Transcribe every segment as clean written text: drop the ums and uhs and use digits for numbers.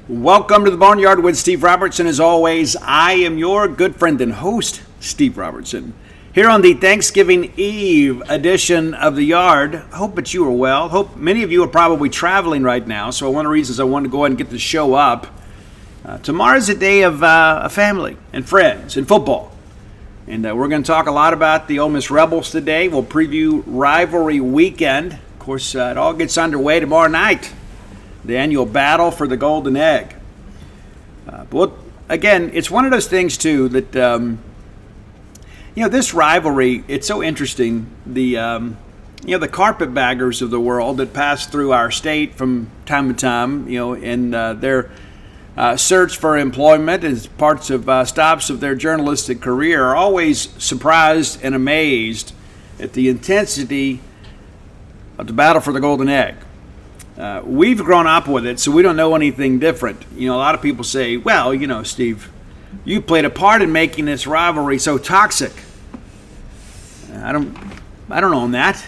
Welcome to the Boneyard with Steve Robertson. As always, I am your good friend and host, Steve Robertson. Here on the Thanksgiving Eve edition of the Yard. I hope that you are well. Hope many of you are probably traveling right now, so one of the reasons I wanted to go ahead and get the show up. Tomorrow's a day of family and friends and football. And we're going to talk a lot about the Ole Miss Rebels today. We'll preview rivalry weekend. Of course, it all gets underway tomorrow night. The annual battle for the Golden Egg. But again, it's one of those things, too, that, this rivalry, it's so interesting. The carpetbaggers of the world that pass through our state from time to time, in their search for employment as parts of stops of their journalistic career are always surprised and amazed at the intensity of the battle for the Golden Egg. We've grown up with it, so we don't know anything different. A lot of people say, well, Steve, you played a part in making this rivalry so toxic. I don't own that.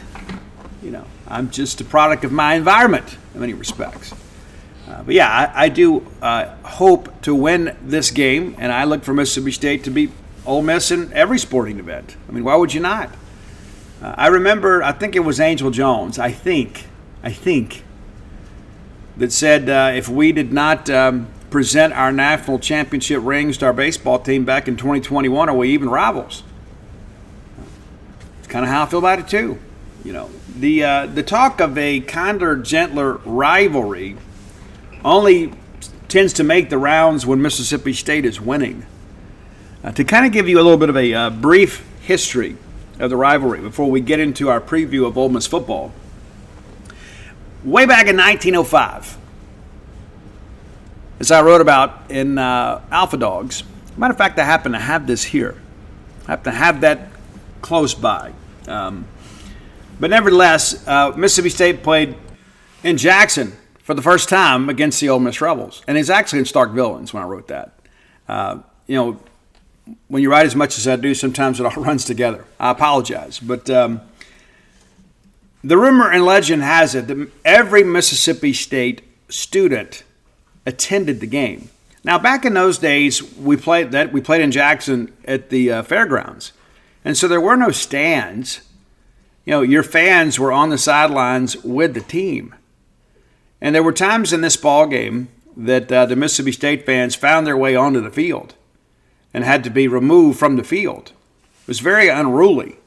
I'm just a product of my environment in many respects. But yeah, I do hope to win this game, and I look for Mississippi State to beat Ole Miss in every sporting event. I mean, why would you not? I remember, I think it was Angel Jones, I think, that said if we did not present our national championship rings to our baseball team back in 2021, are we even rivals? It's kind of how I feel about it too. The talk of a kinder, gentler rivalry only tends to make the rounds when Mississippi State is winning. To kind of give you a little bit of a brief history of the rivalry before we get into our preview of Ole Miss football. Way back in 1905, as I wrote about in Alpha Dogs. Matter of fact, I happen to have this here. I happen to have that close by. But nevertheless, Mississippi State played in Jackson for the first time against the Ole Miss Rebels. And it's actually in Stark Villains when I wrote that. When you write as much as I do, sometimes it all runs together. I apologize. But the rumor and legend has it that every Mississippi State student attended the game. Now, back in those days, we played in Jackson at the fairgrounds. And so there were no stands. Your fans were on the sidelines with the team. And there were times in this ball game that the Mississippi State fans found their way onto the field and had to be removed from the field. It was very unruly.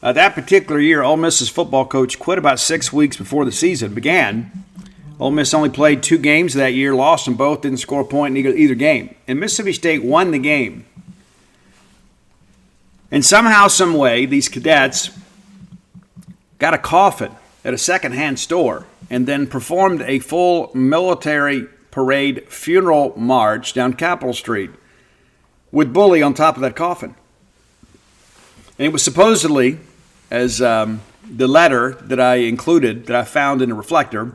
That particular year, Ole Miss's football coach quit about 6 weeks before the season began. Ole Miss only played 2 games that year, lost them both, didn't score a point in either game. And Mississippi State won the game. And somehow, some way, these cadets got a coffin at a secondhand store and then performed a full military parade funeral march down Capitol Street with Bully on top of that coffin. And it was supposedly, as the letter that I included, that I found in the Reflector,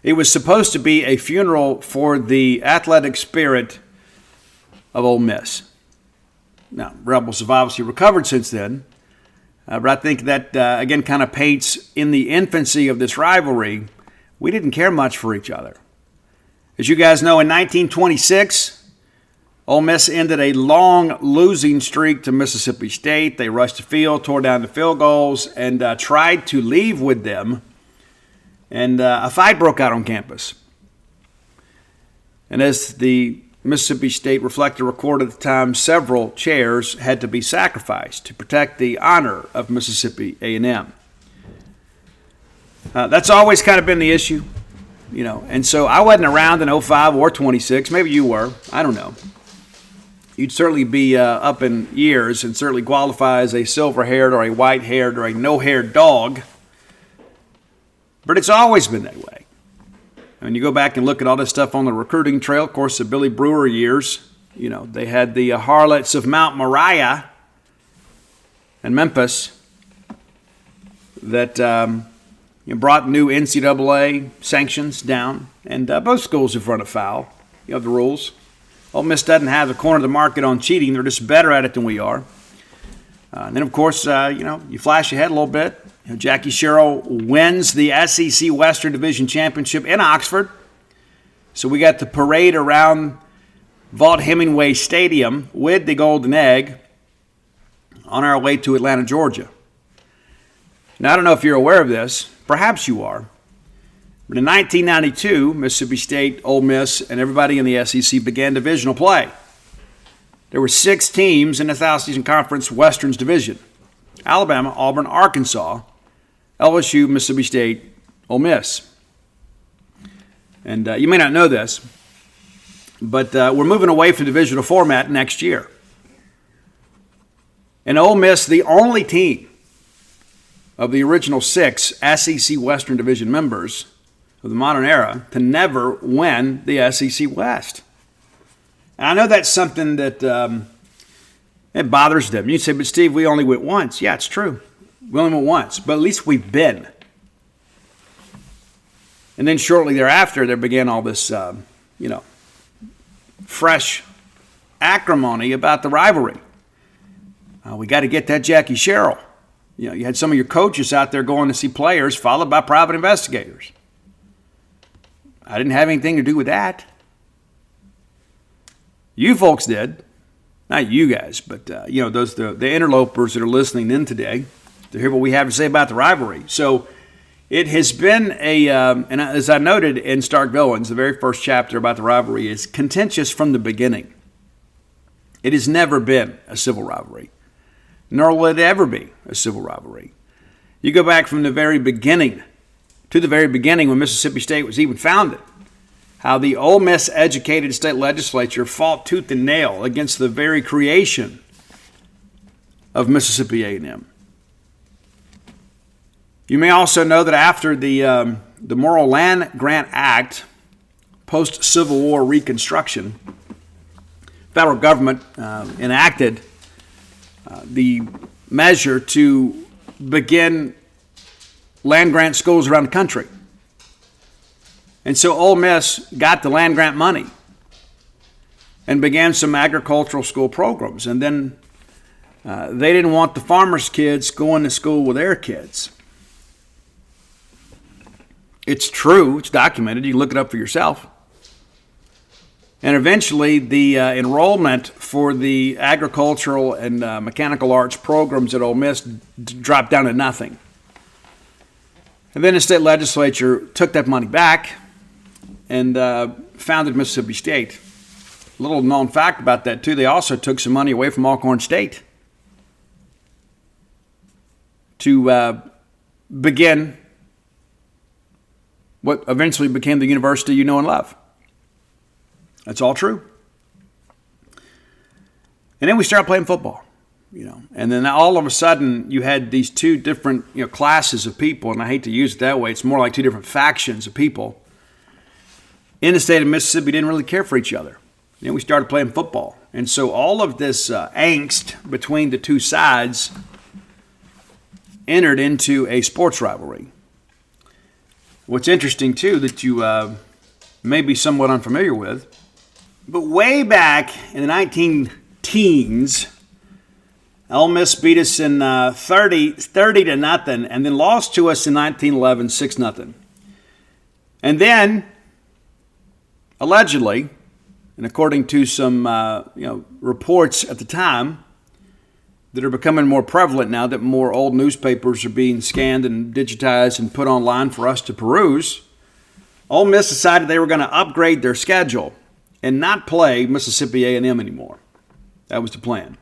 it was supposed to be a funeral for the athletic spirit of Ole Miss. Now, Rebels have obviously recovered since then, but I think that, again, kind of paints in the infancy of this rivalry, we didn't care much for each other. As you guys know, in 1926, Ole Miss ended a long losing streak to Mississippi State. They rushed the field, tore down the field goals, and tried to leave with them. And a fight broke out on campus. And as the Mississippi State Reflector recorded at the time, several chairs had to be sacrificed to protect the honor of Mississippi A&M. That's always kind of been the issue, And so I wasn't around in 05 or 26. Maybe you were. I don't know. You'd certainly be up in years and certainly qualify as a silver-haired or a white-haired or a no-haired dog. But it's always been that way. When you go back and look at all this stuff on the recruiting trail, of course, the Billy Brewer years, they had the Harlots of Mount Moriah and Memphis that brought new NCAA sanctions down. And both schools have run afoul of the rules. Ole Miss doesn't have the corner of the market on cheating. They're just better at it than we are. And then, of course, you flash ahead a little bit. Jackie Sherrill wins the SEC Western Division Championship in Oxford. So we got the parade around Vaught-Hemingway Stadium with the Golden Egg on our way to Atlanta, Georgia. Now, I don't know if you're aware of this. Perhaps you are. But in 1992, Mississippi State, Ole Miss, and everybody in the SEC began divisional play. There were 6 teams in the Southeastern Conference Westerns Division: Alabama, Auburn, Arkansas, LSU, Mississippi State, Ole Miss. And you may not know this, but we're moving away from divisional format next year. And Ole Miss, the only team of the original 6 SEC Western Division members of the modern era to never win the SEC West. And I know that's something that it bothers them. You say, but Steve, we only went once. Yeah, it's true. We only went once, but at least we've been. And then shortly thereafter, there began all this, fresh acrimony about the rivalry. We got to get that Jackie Sherrill. You had some of your coaches out there going to see players, followed by private investigators. I didn't have anything to do with that. You folks did. Not you guys, but those the interlopers that are listening in today to hear what we have to say about the rivalry. So it has been and as I noted in Stark Villains, the very first chapter about the rivalry is contentious from the beginning. It has never been a civil rivalry, nor will it ever be a civil rivalry. You go back from the very beginning to the very beginning when Mississippi State was even founded, how the Ole Miss educated state legislature fought tooth and nail against the very creation of Mississippi A&M. You may also know that after the Morrill Land Grant Act, post-Civil War Reconstruction, federal government enacted the measure to begin land grant schools around the country. And so Ole Miss got the land grant money and began some agricultural school programs. And then they didn't want the farmers' kids going to school with their kids. It's true. It's documented. You can look it up for yourself. And eventually, the enrollment for the agricultural and mechanical arts programs at Ole Miss dropped down to nothing. And then the state legislature took that money back and founded Mississippi State. A little known fact about that, too, they also took some money away from Alcorn State to begin what eventually became the university you know and love. That's all true. And then we started playing football, and then all of a sudden you had these 2 different, classes of people, and I hate to use it that way. It's more like 2 different factions of people in the state of Mississippi didn't really care for each other. Then we started playing football. And so all of this angst between the 2 sides entered into a sports rivalry. What's interesting, too, that you may be somewhat unfamiliar with, but way back in the 19-teens, Ole Miss beat us in 30-0, and then lost to us in 1911, 6-0. And then, allegedly, and according to some reports at the time that are becoming more prevalent now that more old newspapers are being scanned and digitized and put online for us to peruse, Ole Miss decided they were going to upgrade their schedule and not play Mississippi A&M anymore. That was the plan.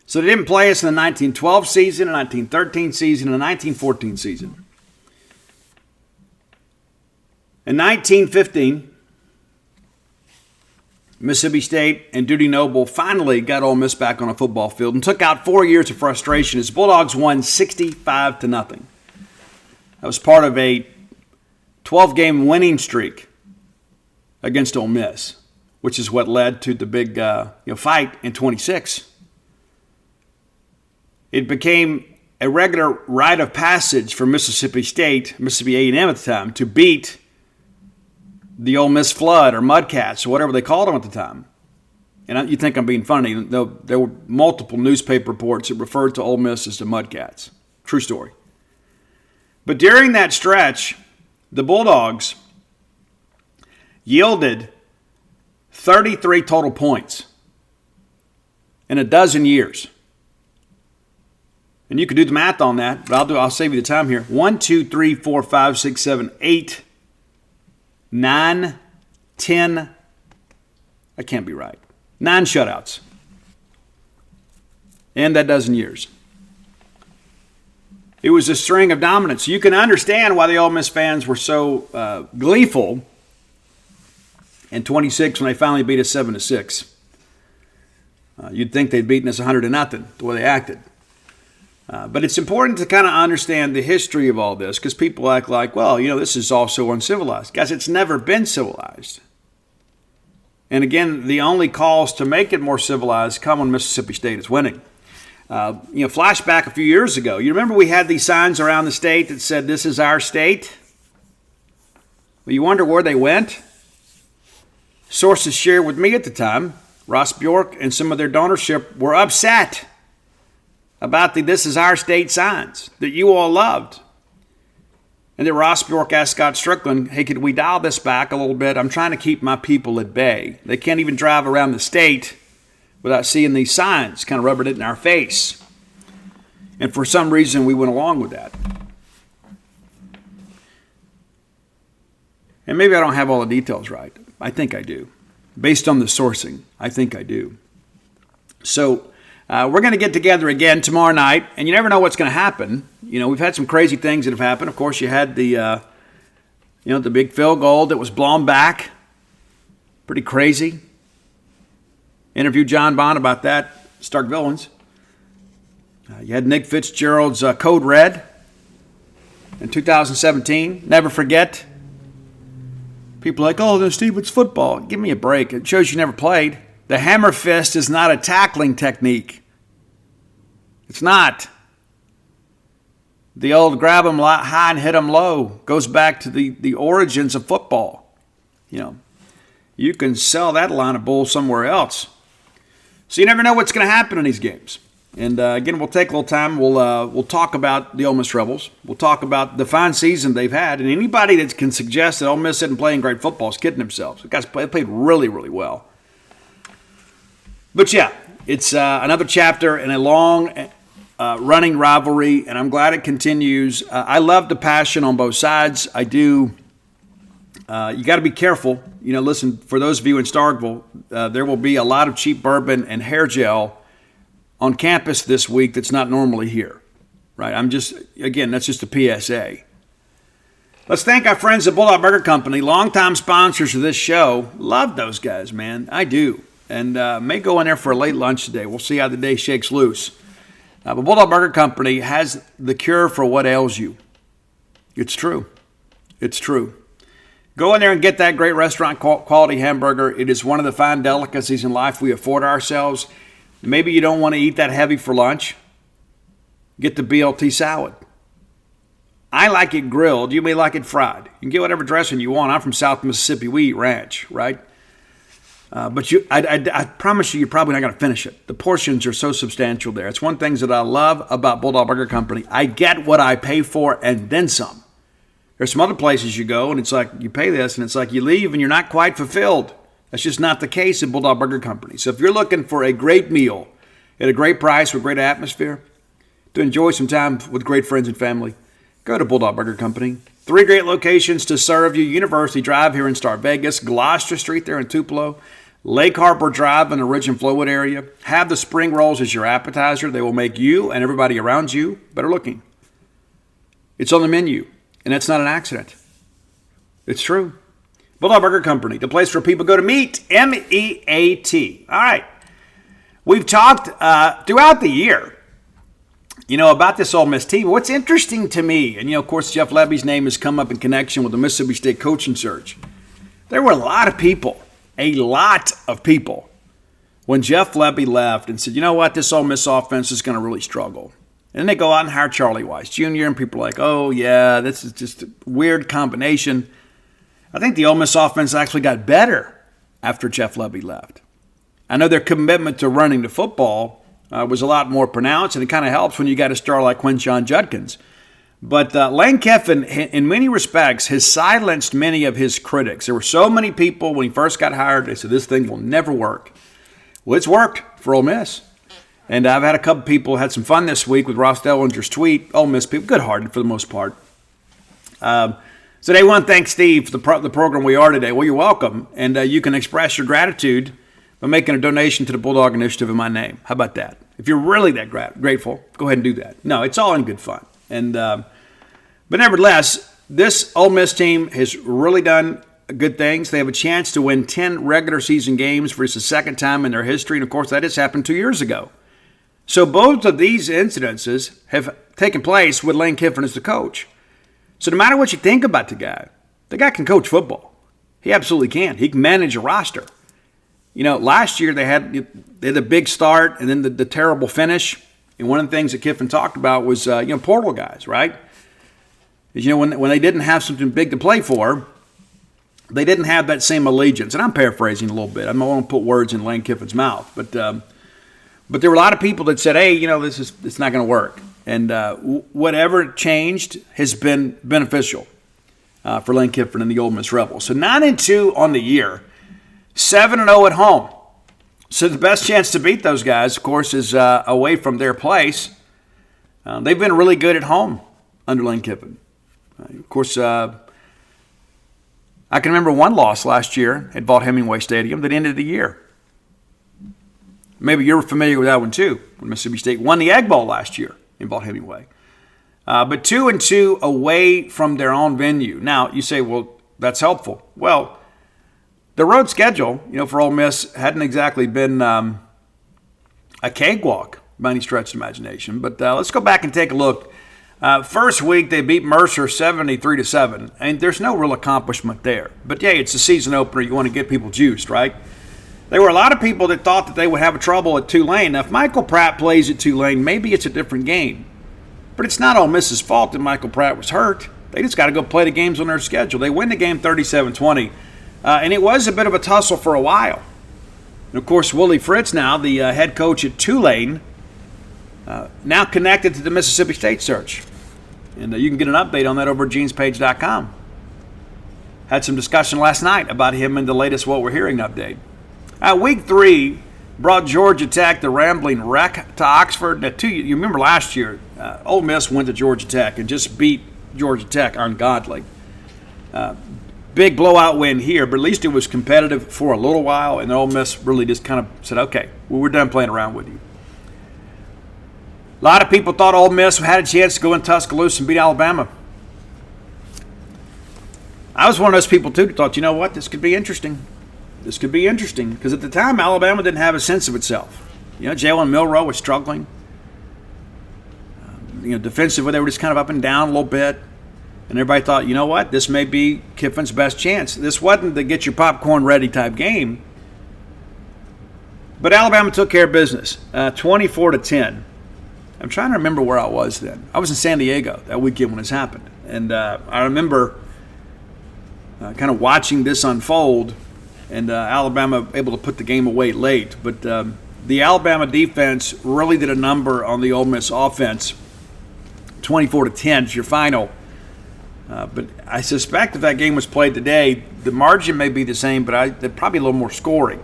So they didn't play us in the 1912 season, the 1913 season, and the 1914 season. In 1915, Mississippi State and Dudy Noble finally got Ole Miss back on a football field and took out 4 years of frustration as Bulldogs won 65-0. That was part of a 12-game winning streak against Ole Miss, which is what led to the big fight in 26. It became a regular rite of passage for Mississippi State, Mississippi A&M at the time, to beat the Ole Miss Flood or Mudcats or whatever they called them at the time. And you think I'm being funny. There were multiple newspaper reports that referred to Ole Miss as the Mudcats. True story. But during that stretch, the Bulldogs yielded 33 total points in a dozen years. And you can do the math on that, but I'll save you the time here. 1, 2, 3, 4, 5, 6, 7, 8, 9, 10. That can't be right. 9 shutouts in that dozen years. It was a string of dominance. You can understand why the Ole Miss fans were so gleeful in 26 when they finally beat us 7-6. You'd think they'd beaten us 100-0 the way they acted. But it's important to kind of understand the history of all this because people act like, well, this is all so uncivilized. Guys, it's never been civilized. And again, the only calls to make it more civilized come when Mississippi State is winning. Flashback a few years ago. You remember we had these signs around the state that said, "This is our state"? Well, you wonder where they went? Sources shared with me at the time, Ross Bjork and some of their donorship were upset about the "This is our state" signs that you all loved. And then Ross Bjork asked Scott Strickland, "Hey, could we dial this back a little bit? I'm trying to keep my people at bay. They can't even drive around the state without seeing these signs kind of rubbing it in our face." And for some reason, we went along with that. And maybe I don't have all the details right. I think I do. Based on the sourcing, I think I do. So we're going to get together again tomorrow night, and you never know what's going to happen. We've had some crazy things that have happened. Of course, you had the big field goal that was blown back. Pretty crazy. Interviewed John Bond about that, Stark Villains. You had Nick Fitzgerald's Code Red in 2017. Never forget. People are like, "Oh, no, Steve, it's football." Give me a break. It shows you never played. The hammer fist is not a tackling technique. It's not. The old grab them high and hit them low goes back to the origins of football. You can sell that line of bull somewhere else. So you never know what's going to happen in these games. And again, we'll take a little time. We'll talk about the Ole Miss Rebels. We'll talk about the fine season they've had. And anybody that can suggest that Ole Miss isn't playing great football is kidding themselves. The guys played really, really well. But yeah, it's another chapter in a long running rivalry, and I'm glad it continues. I love the passion on both sides. I do. You got to be careful. Listen, for those of you in Starkville, there will be a lot of cheap bourbon and hair gel on campus this week that's not normally here, right? That's just a PSA. Let's thank our friends at Bulldog Burger Company, longtime sponsors of this show. Love those guys, man. I do. And may go in there for a late lunch today. We'll see how the day shakes loose. But Bulldog Burger Company has the cure for what ails you. It's true. It's true. Go in there and get that great restaurant quality hamburger. It is one of the fine delicacies in life we afford ourselves. Maybe you don't want to eat that heavy for lunch. Get the BLT salad. I like it grilled. You may like it fried. You can get whatever dressing you want. I'm from South Mississippi. We eat ranch, right? But I promise you're probably not going to finish it. The portions are so substantial there. It's one of the things that I love about Bulldog Burger Company. I get what I pay for and then some. There's some other places you go, and it's like you pay this, and it's like you leave, and you're not quite fulfilled. That's just not the case at Bulldog Burger Company. So if you're looking for a great meal at a great price with great atmosphere, to enjoy some time with great friends and family, go to Bulldog Burger Company. 3 great locations to serve you. University Drive here in Star Vegas, Gloucester Street there in Tupelo, Lake Harbor Drive in the Ridge and Flowwood area. Have the spring rolls as your appetizer. They will make you and everybody around you better looking. It's on the menu, and that's not an accident. It's true. Bulldog Burger Company, the place where people go to meet, M-E-A-T. All right. We've talked throughout the year, about this Ole Miss team. What's interesting to me, and, of course, Jeff Lebby's name has come up in connection with the Mississippi State coaching search. There were a lot of people, when Jeff Lebby left and said, you know what, this Ole Miss offense is going to really struggle. And then they go out and hire Charlie Weiss Jr., and people are like, oh, yeah, this is just a weird combination. I think the Ole Miss offense actually got better after Jeff Lebby left. I know their commitment to running the football was a lot more pronounced, and it kind of helps when you got a star like Quinshon Judkins. But Lane Kiffin, in many respects, has silenced many of his critics. There were so many people when he first got hired, they said, this thing will never work. Well, it's worked for Ole Miss. And I've had a couple people had some fun this week with Ross Dellinger's tweet. Ole Miss people, good-hearted for the most part. So they want to thank Steve for the program we are today. Well, you're welcome. And you can express your gratitude by making a donation to the Bulldog Initiative in my name. How about that? If you're really that grateful, go ahead and do that. No, it's all in good fun. And but nevertheless, this Ole Miss team has really done good things. They have a chance to win 10 regular season games for the second time in their history. And, of course, that has happened 2 years ago. So both of these incidences have taken place with Lane Kiffin as the coach. So no matter what you think about the guy can coach football. He absolutely can. He can manage a roster. You know, last year they had a big start and then the terrible finish. And one of the things that Kiffin talked about was, portal guys, right? When they didn't have something big to play for, they didn't have that same allegiance. And I'm paraphrasing a little bit. I don't want to put words in Lane Kiffin's mouth. But there were a lot of people that said, hey, it's not going to work. And whatever changed has been beneficial for Lane Kiffin and the Ole Miss Rebels. So 9-2 on the year, 7-0 at home. So the best chance to beat those guys, of course, is away from their place. They've been really good at home under Lane Kiffin. Of course, I can remember one loss last year at Vaught-Hemingway Stadium that ended the year. Maybe you're familiar with that one too, when Mississippi State won the Egg Bowl last year in Vaught-Hemingway. But 2-2 away from their own venue. Now, you say, well, that's helpful. Well, the road schedule, for Ole Miss hadn't exactly been a cakewalk by any stretch of imagination. But let's go back and take a look. First week, they beat Mercer 73-7. And there's no real accomplishment there. But, yeah, it's a season opener. You want to get people juiced, right? There were a lot of people that thought that they would have trouble at Tulane. Now, if Michael Pratt plays at Tulane, maybe it's a different game. But it's not Ole Miss's fault that Michael Pratt was hurt. They just got to go play the games on their schedule. They win the game 37-20. And it was a bit of a tussle for a while. And, of course, Willie Fritz now, the head coach at Tulane, now connected to the Mississippi State search. And you can get an update on that over at genespage.com. Had some discussion last night about him and the latest What We're Hearing update. Week 3 brought Georgia Tech, the rambling wreck, to Oxford. Now, you remember last year, Ole Miss went to Georgia Tech and just beat Georgia Tech ungodly. Big blowout win here, but at least it was competitive for a little while, and Ole Miss really just kind of said, okay, well, we're done playing around with you. A lot of people thought Ole Miss had a chance to go in Tuscaloosa and beat Alabama. I was one of those people, too, that thought, you know what, this could be interesting. This could be interesting because at the time, Alabama didn't have a sense of itself. Jalen Milroe was struggling. Defensively, they were just kind of up and down a little bit. And everybody thought, you know what, this may be Kiffin's best chance. This wasn't the get your popcorn ready type game. But Alabama took care of business, 24-10. I'm trying to remember where I was then. I was in San Diego that weekend when this happened. And I remember kind of watching this unfold. And Alabama able to put the game away late. But the Alabama defense really did a number on the Ole Miss offense. 24-10 is your final. But I suspect if that game was played today, the margin may be the same, but there'd probably a little more scoring.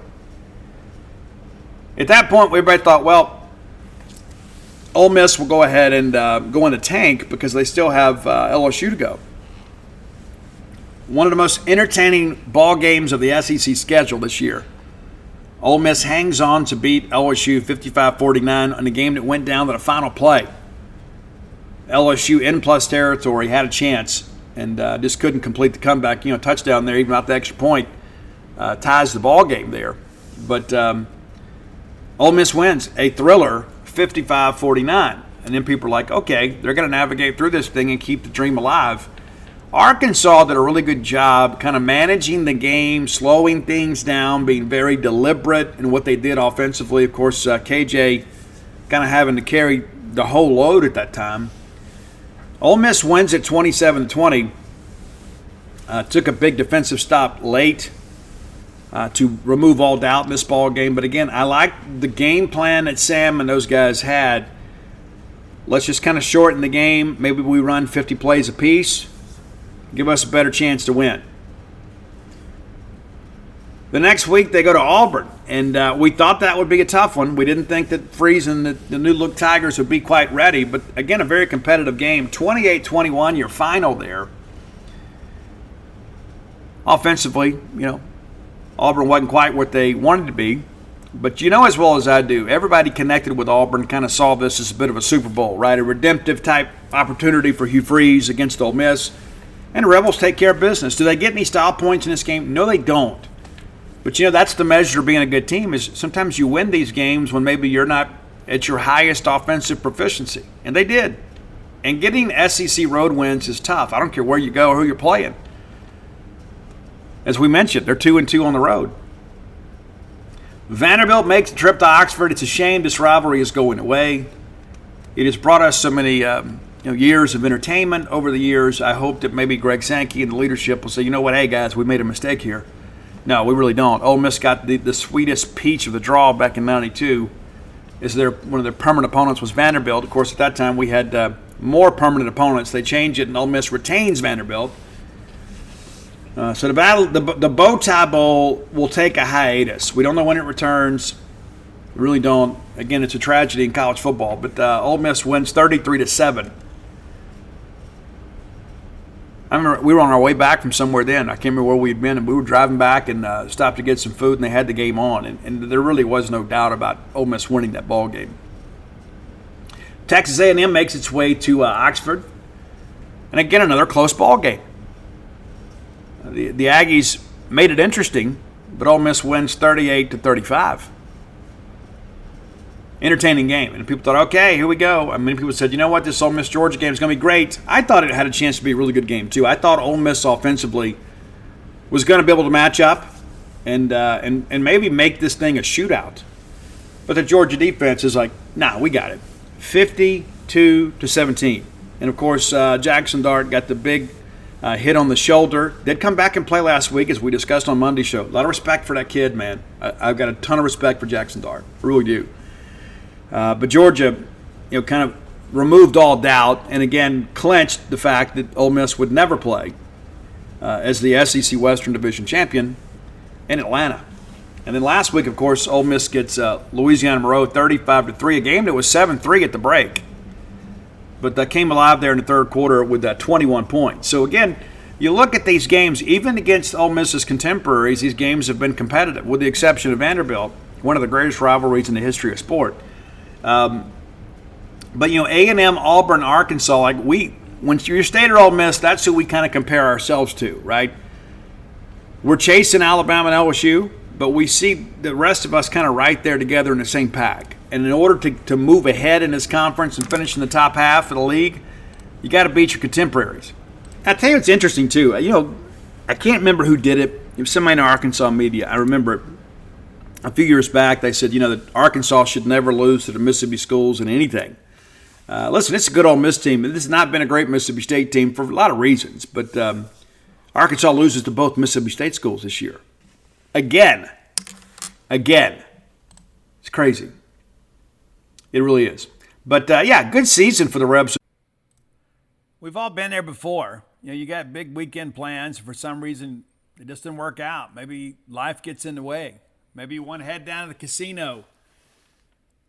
At that point, everybody thought, well, Ole Miss will go ahead and go in the tank because they still have LSU to go. One of the most entertaining ball games of the SEC schedule this year. Ole Miss hangs on to beat LSU 55-49 on a game that went down to the final play. LSU in plus territory had a chance and just couldn't complete the comeback. Touchdown there, even out the extra point, ties the ball game there. But Ole Miss wins a thriller 55-49. And then people are like, okay, they're going to navigate through this thing and keep the dream alive. Arkansas did a really good job kind of managing the game, slowing things down, being very deliberate in what they did offensively. Of course, KJ kind of having to carry the whole load at that time. Ole Miss wins at 27-20. Took a big defensive stop late to remove all doubt in this ball game. But again, I like the game plan that Sam and those guys had. Let's just kind of shorten the game. Maybe we run 50 plays apiece. Give us a better chance to win. The next week, they go to Auburn, and we thought that would be a tough one. We didn't think that Freeze and the new-look Tigers would be quite ready, but again, a very competitive game. 28-21, your final there. Offensively, Auburn wasn't quite what they wanted to be, but you know as well as I do, everybody connected with Auburn kind of saw this as a bit of a Super Bowl, right? A redemptive-type opportunity for Hugh Freeze against Ole Miss, and the Rebels take care of business. Do they get any style points in this game? No, they don't. But, that's the measure of being a good team is sometimes you win these games when maybe you're not at your highest offensive proficiency. And they did. And getting SEC road wins is tough. I don't care where you go or who you're playing. As we mentioned, they're 2-2 on the road. Vanderbilt makes the trip to Oxford. It's a shame this rivalry is going away. It has brought us so many years of entertainment over the years. I hope that maybe Greg Sankey and the leadership will say, you know what, hey, guys, we made a mistake here. No, we really don't. Ole Miss got the sweetest peach of the draw back in '92. One of their permanent opponents was Vanderbilt. Of course, at that time we had more permanent opponents. They changed it, and Ole Miss retains Vanderbilt. So the Bow Tie Bowl will take a hiatus. We don't know when it returns. We really don't. Again, it's a tragedy in college football. But Ole Miss wins 33-7. I remember we were on our way back from somewhere then. I can't remember where we'd been, and we were driving back and stopped to get some food, and they had the game on. And there really was no doubt about Ole Miss winning that ball game. Texas A&M makes its way to Oxford. And again, another close ball game. The Aggies made it interesting, but Ole Miss wins 38-35. Entertaining game. And people thought, okay, here we go. Many people said, you know what, this Ole Miss-Georgia game is going to be great. I thought it had a chance to be a really good game, too. I thought Ole Miss offensively was going to be able to match up and maybe make this thing a shootout. But the Georgia defense is like, nah, we got it. 52-17. And, of course, Jackson Dart got the big hit on the shoulder. Did come back and play last week, as we discussed on Monday's show. A lot of respect for that kid, man. I've got a ton of respect for Jackson Dart. I really do. But Georgia, kind of removed all doubt and, again, clinched the fact that Ole Miss would never play as the SEC Western Division champion in Atlanta. And then last week, of course, Ole Miss gets Louisiana Monroe 35-3, a game that was 7-3 at the break. But that came alive there in the third quarter with 21 points. So, again, you look at these games, even against Ole Miss's contemporaries, these games have been competitive, with the exception of Vanderbilt, one of the greatest rivalries in the history of sport. But A&M, Auburn, Arkansas, when you're State or Ole Miss, that's who we kind of compare ourselves to, right? We're chasing Alabama and LSU, but we see the rest of us kind of right there together in the same pack. And in order to move ahead in this conference and finish in the top half of the league, you got to beat your contemporaries. I tell you what's interesting too. I can't remember who did it. It was somebody in Arkansas media. I remember it. A few years back, they said, that Arkansas should never lose to the Mississippi schools in anything. Listen, it's a good Ole Miss team. This has not been a great Mississippi State team for a lot of reasons, but Arkansas loses to both Mississippi State schools this year. Again. It's crazy. It really is. But, good season for the Rebs. We've all been there before. You got big weekend plans. For some reason, it just didn't work out. Maybe life gets in the way. Maybe you want to head down to the casino.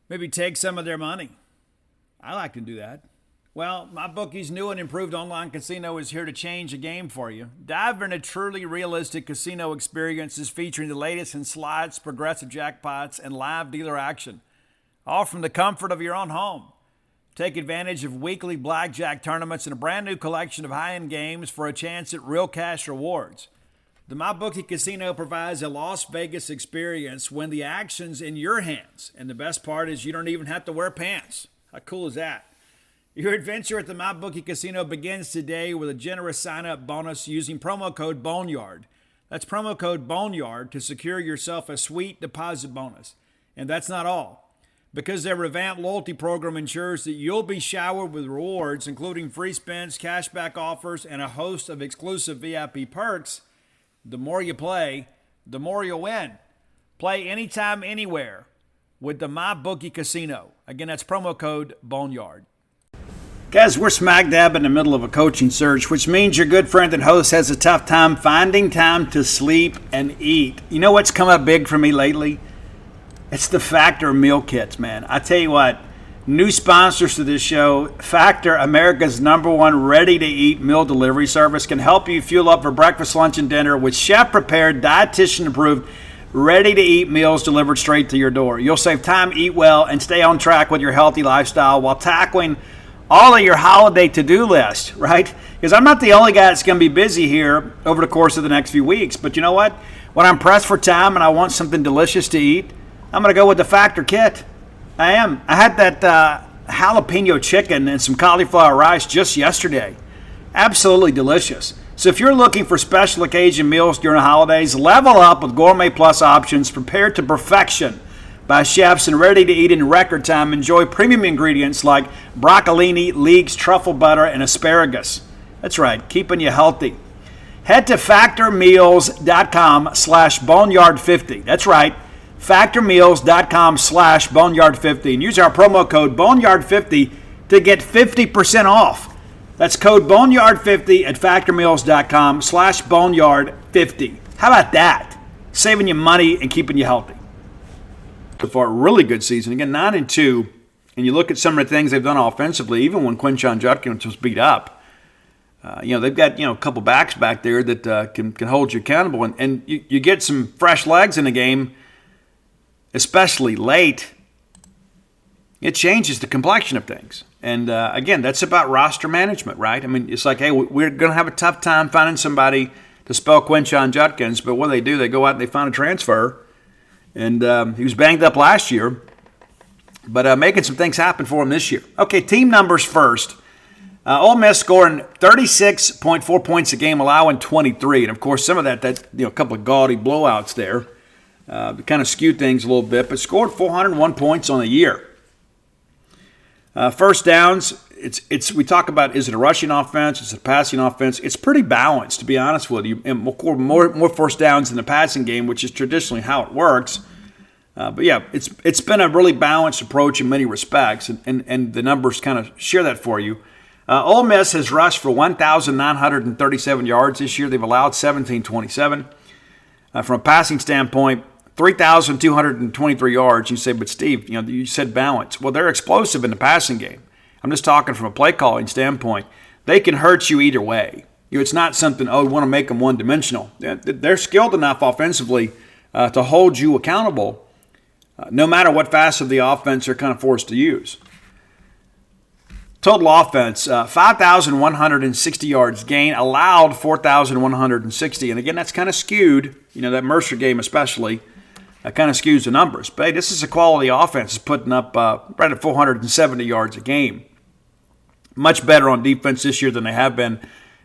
Maybe take some of their money. I like to do that. Well, MyBookie's new and improved online casino is here to change the game for you. Dive into truly realistic casino experiences featuring the latest in slots, progressive jackpots, and live dealer action, all from the comfort of your own home. Take advantage of weekly blackjack tournaments and a brand new collection of high-end games for a chance at real cash rewards. The MyBookie Casino provides a Las Vegas experience when the action's in your hands. And the best part is you don't even have to wear pants. How cool is that? Your adventure at the MyBookie Casino begins today with a generous sign-up bonus using promo code Boneyard. That's promo code Boneyard to secure yourself a sweet deposit bonus. And that's not all. Because their revamped loyalty program ensures that you'll be showered with rewards, including free spins, cashback offers, and a host of exclusive VIP perks, the more you play, the more you'll win. Play anytime, anywhere with the MyBookie Casino. Again, that's promo code Boneyard. Guys, we're smack dab in the middle of a coaching search, which means your good friend and host has a tough time finding time to sleep and eat. You know what's come up big for me lately? It's the Factor meal kits, man. I tell you what, new sponsors to this show, Factor, America's #1 ready-to-eat meal delivery service, can help you fuel up for breakfast, lunch, and dinner with chef-prepared, dietitian-approved, ready-to-eat meals delivered straight to your door. You'll save time, eat well, and stay on track with your healthy lifestyle while tackling all of your holiday to-do list, right? Because I'm not the only guy that's going to be busy here over the course of the next few weeks. But you know what? When I'm pressed for time and I want something delicious to eat, I'm going to go with the Factor kit. I am. I had that jalapeno chicken and some cauliflower rice just yesterday. Absolutely delicious. So if you're looking for special occasion meals during the holidays, level up with Gourmet Plus options prepared to perfection by chefs and ready to eat in record time. Enjoy premium ingredients like broccolini, leeks, truffle butter, and asparagus. That's right, keeping you healthy. Head to factormeals.com/boneyard50. That's right, factormeals.com/boneyard50 and use our promo code boneyard50 to get 50% off. That's code boneyard50 at factormeals.com/boneyard50. How about that? Saving you money and keeping you healthy. So far, a really good season. Again, 9-2, and you look at some of the things they've done offensively, even when Quinshon Judkins was beat up. They've got a couple backs back there that can hold you accountable, and you get some fresh legs in the game, especially late. It changes the complexion of things. And again, that's about roster management, right? I mean, it's like, hey, we're going to have a tough time finding somebody to spell Quinshon Judkins, but what do? They go out and they find a transfer. And he was banged up last year, but making some things happen for him this year. Okay, team numbers first. Ole Miss scoring 36.4 points a game, allowing 23. And, of course, some of that a couple of gaudy blowouts there kind of skewed things a little bit, but scored 401 points on the year. First downs, we talk about, is it a rushing offense? Is it a passing offense? It's pretty balanced, to be honest with you. And more first downs in the passing game, which is traditionally how it works. But yeah, it's been a really balanced approach in many respects, and the numbers kind of share that for you. Ole Miss has rushed for 1,937 yards this year. They've allowed 1,727. From a passing standpoint, 3,223 yards. You say, but Steve, you said balance. Well, they're explosive in the passing game. I'm just talking from a play calling standpoint. They can hurt you either way. It's not something, we want to make them one-dimensional. They're skilled enough offensively to hold you accountable no matter what facet of the offense they're kind of forced to use. Total offense, 5,160 yards gain, allowed 4,160. And again, that's kind of skewed, that Mercer game especially. Kind of skews the numbers. But hey, this is a quality offense. It's putting up right at 470 yards a game. Much better on defense this year than they have been.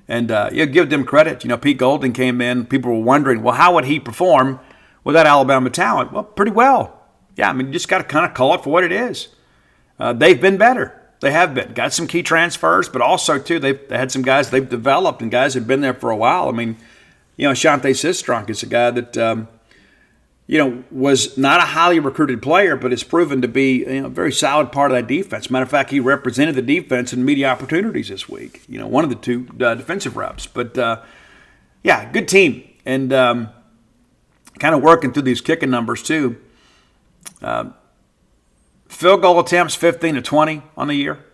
And you give them credit. Pete Golding came in. People were wondering, well, how would he perform with that Alabama talent? Well, pretty well. Yeah, you just got to kind of call it for what it is. They've been better. They have been. Got some key transfers, but also, too, they had some guys they've developed and guys have been there for a while. Shante Sistrunk is a guy that was not a highly recruited player, but has proven to be a very solid part of that defense. Matter of fact, he represented the defense in media opportunities this week. One of the two defensive reps. But, good team. And kind of working through these kicking numbers, too. Field goal attempts, 15-20 on the year.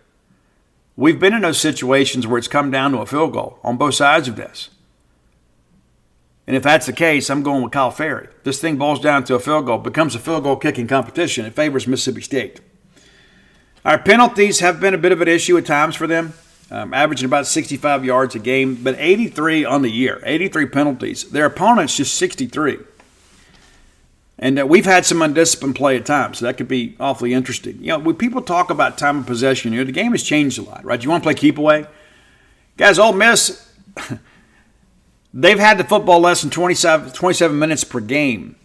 We've been in those situations where it's come down to a field goal on both sides of this. And if that's the case, I'm going with Kyle Ferry. This thing boils down to a field goal, becomes a field goal kicking competition. It favors Mississippi State. Our penalties have been a bit of an issue at times for them, averaging about 65 yards a game, but 83 on the year, 83 penalties. Their opponents just 63. And we've had some undisciplined play at times, so that could be awfully interesting. When people talk about time of possession, the game has changed a lot, right? You want to play keep away? Guys, Ole Miss, they've had the football less than 27 minutes per game.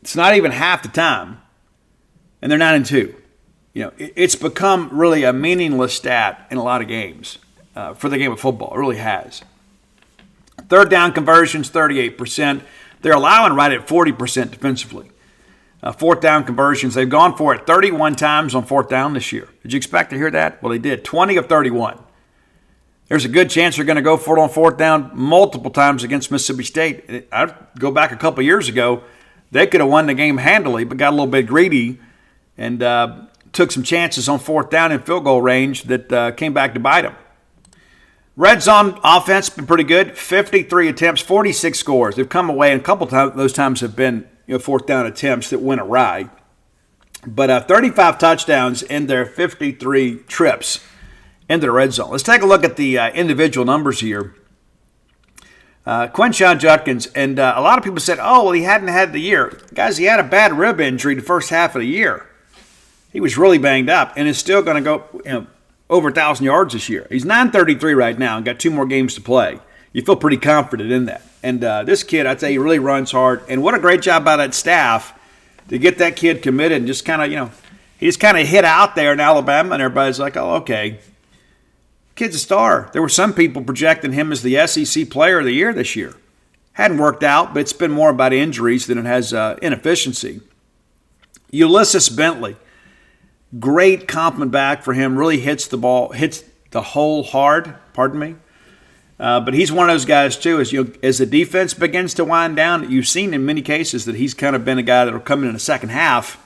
It's not even half the time, and they're 9-2. It's become really a meaningless stat in a lot of games for the game of football. It really has. Third down conversions, 38%. They're allowing right at 40% defensively. Fourth down conversions, they've gone for it 31 times on fourth down this year. Did you expect to hear that? Well, they did. 20 of 31. There's a good chance they're going to go for it on fourth down multiple times against Mississippi State. I'd go back a couple years ago. They could have won the game handily, but got a little bit greedy and took some chances on fourth down in field goal range that came back to bite them. Red zone offense been pretty good. 53 attempts, 46 scores. They've come away, and a couple times those times have been fourth down attempts that went awry. But 35 touchdowns in their 53 trips into the red zone. Let's take a look at the individual numbers here. Quinshon Judkins, and a lot of people said, oh, well, he hadn't had the year. Guys, he had a bad rib injury the first half of the year. He was really banged up and is still going to go over 1,000 yards this year. He's 933 right now and got 2 more games to play. You feel pretty confident in that. And this kid, I'd say he really runs hard. And what a great job by that staff to get that kid committed and just kind of, he just kind of hit out there in Alabama and everybody's like, oh, okay. Kid's a star. There were some people projecting him as the SEC Player of the Year this year. Hadn't worked out, but it's been more about injuries than it has inefficiency. Ulysses Bentley, great compliment back for him. Really hits the hole hard. Pardon me. But he's one of those guys too. As the defense begins to wind down, you've seen in many cases that he's kind of been a guy that will come in the second half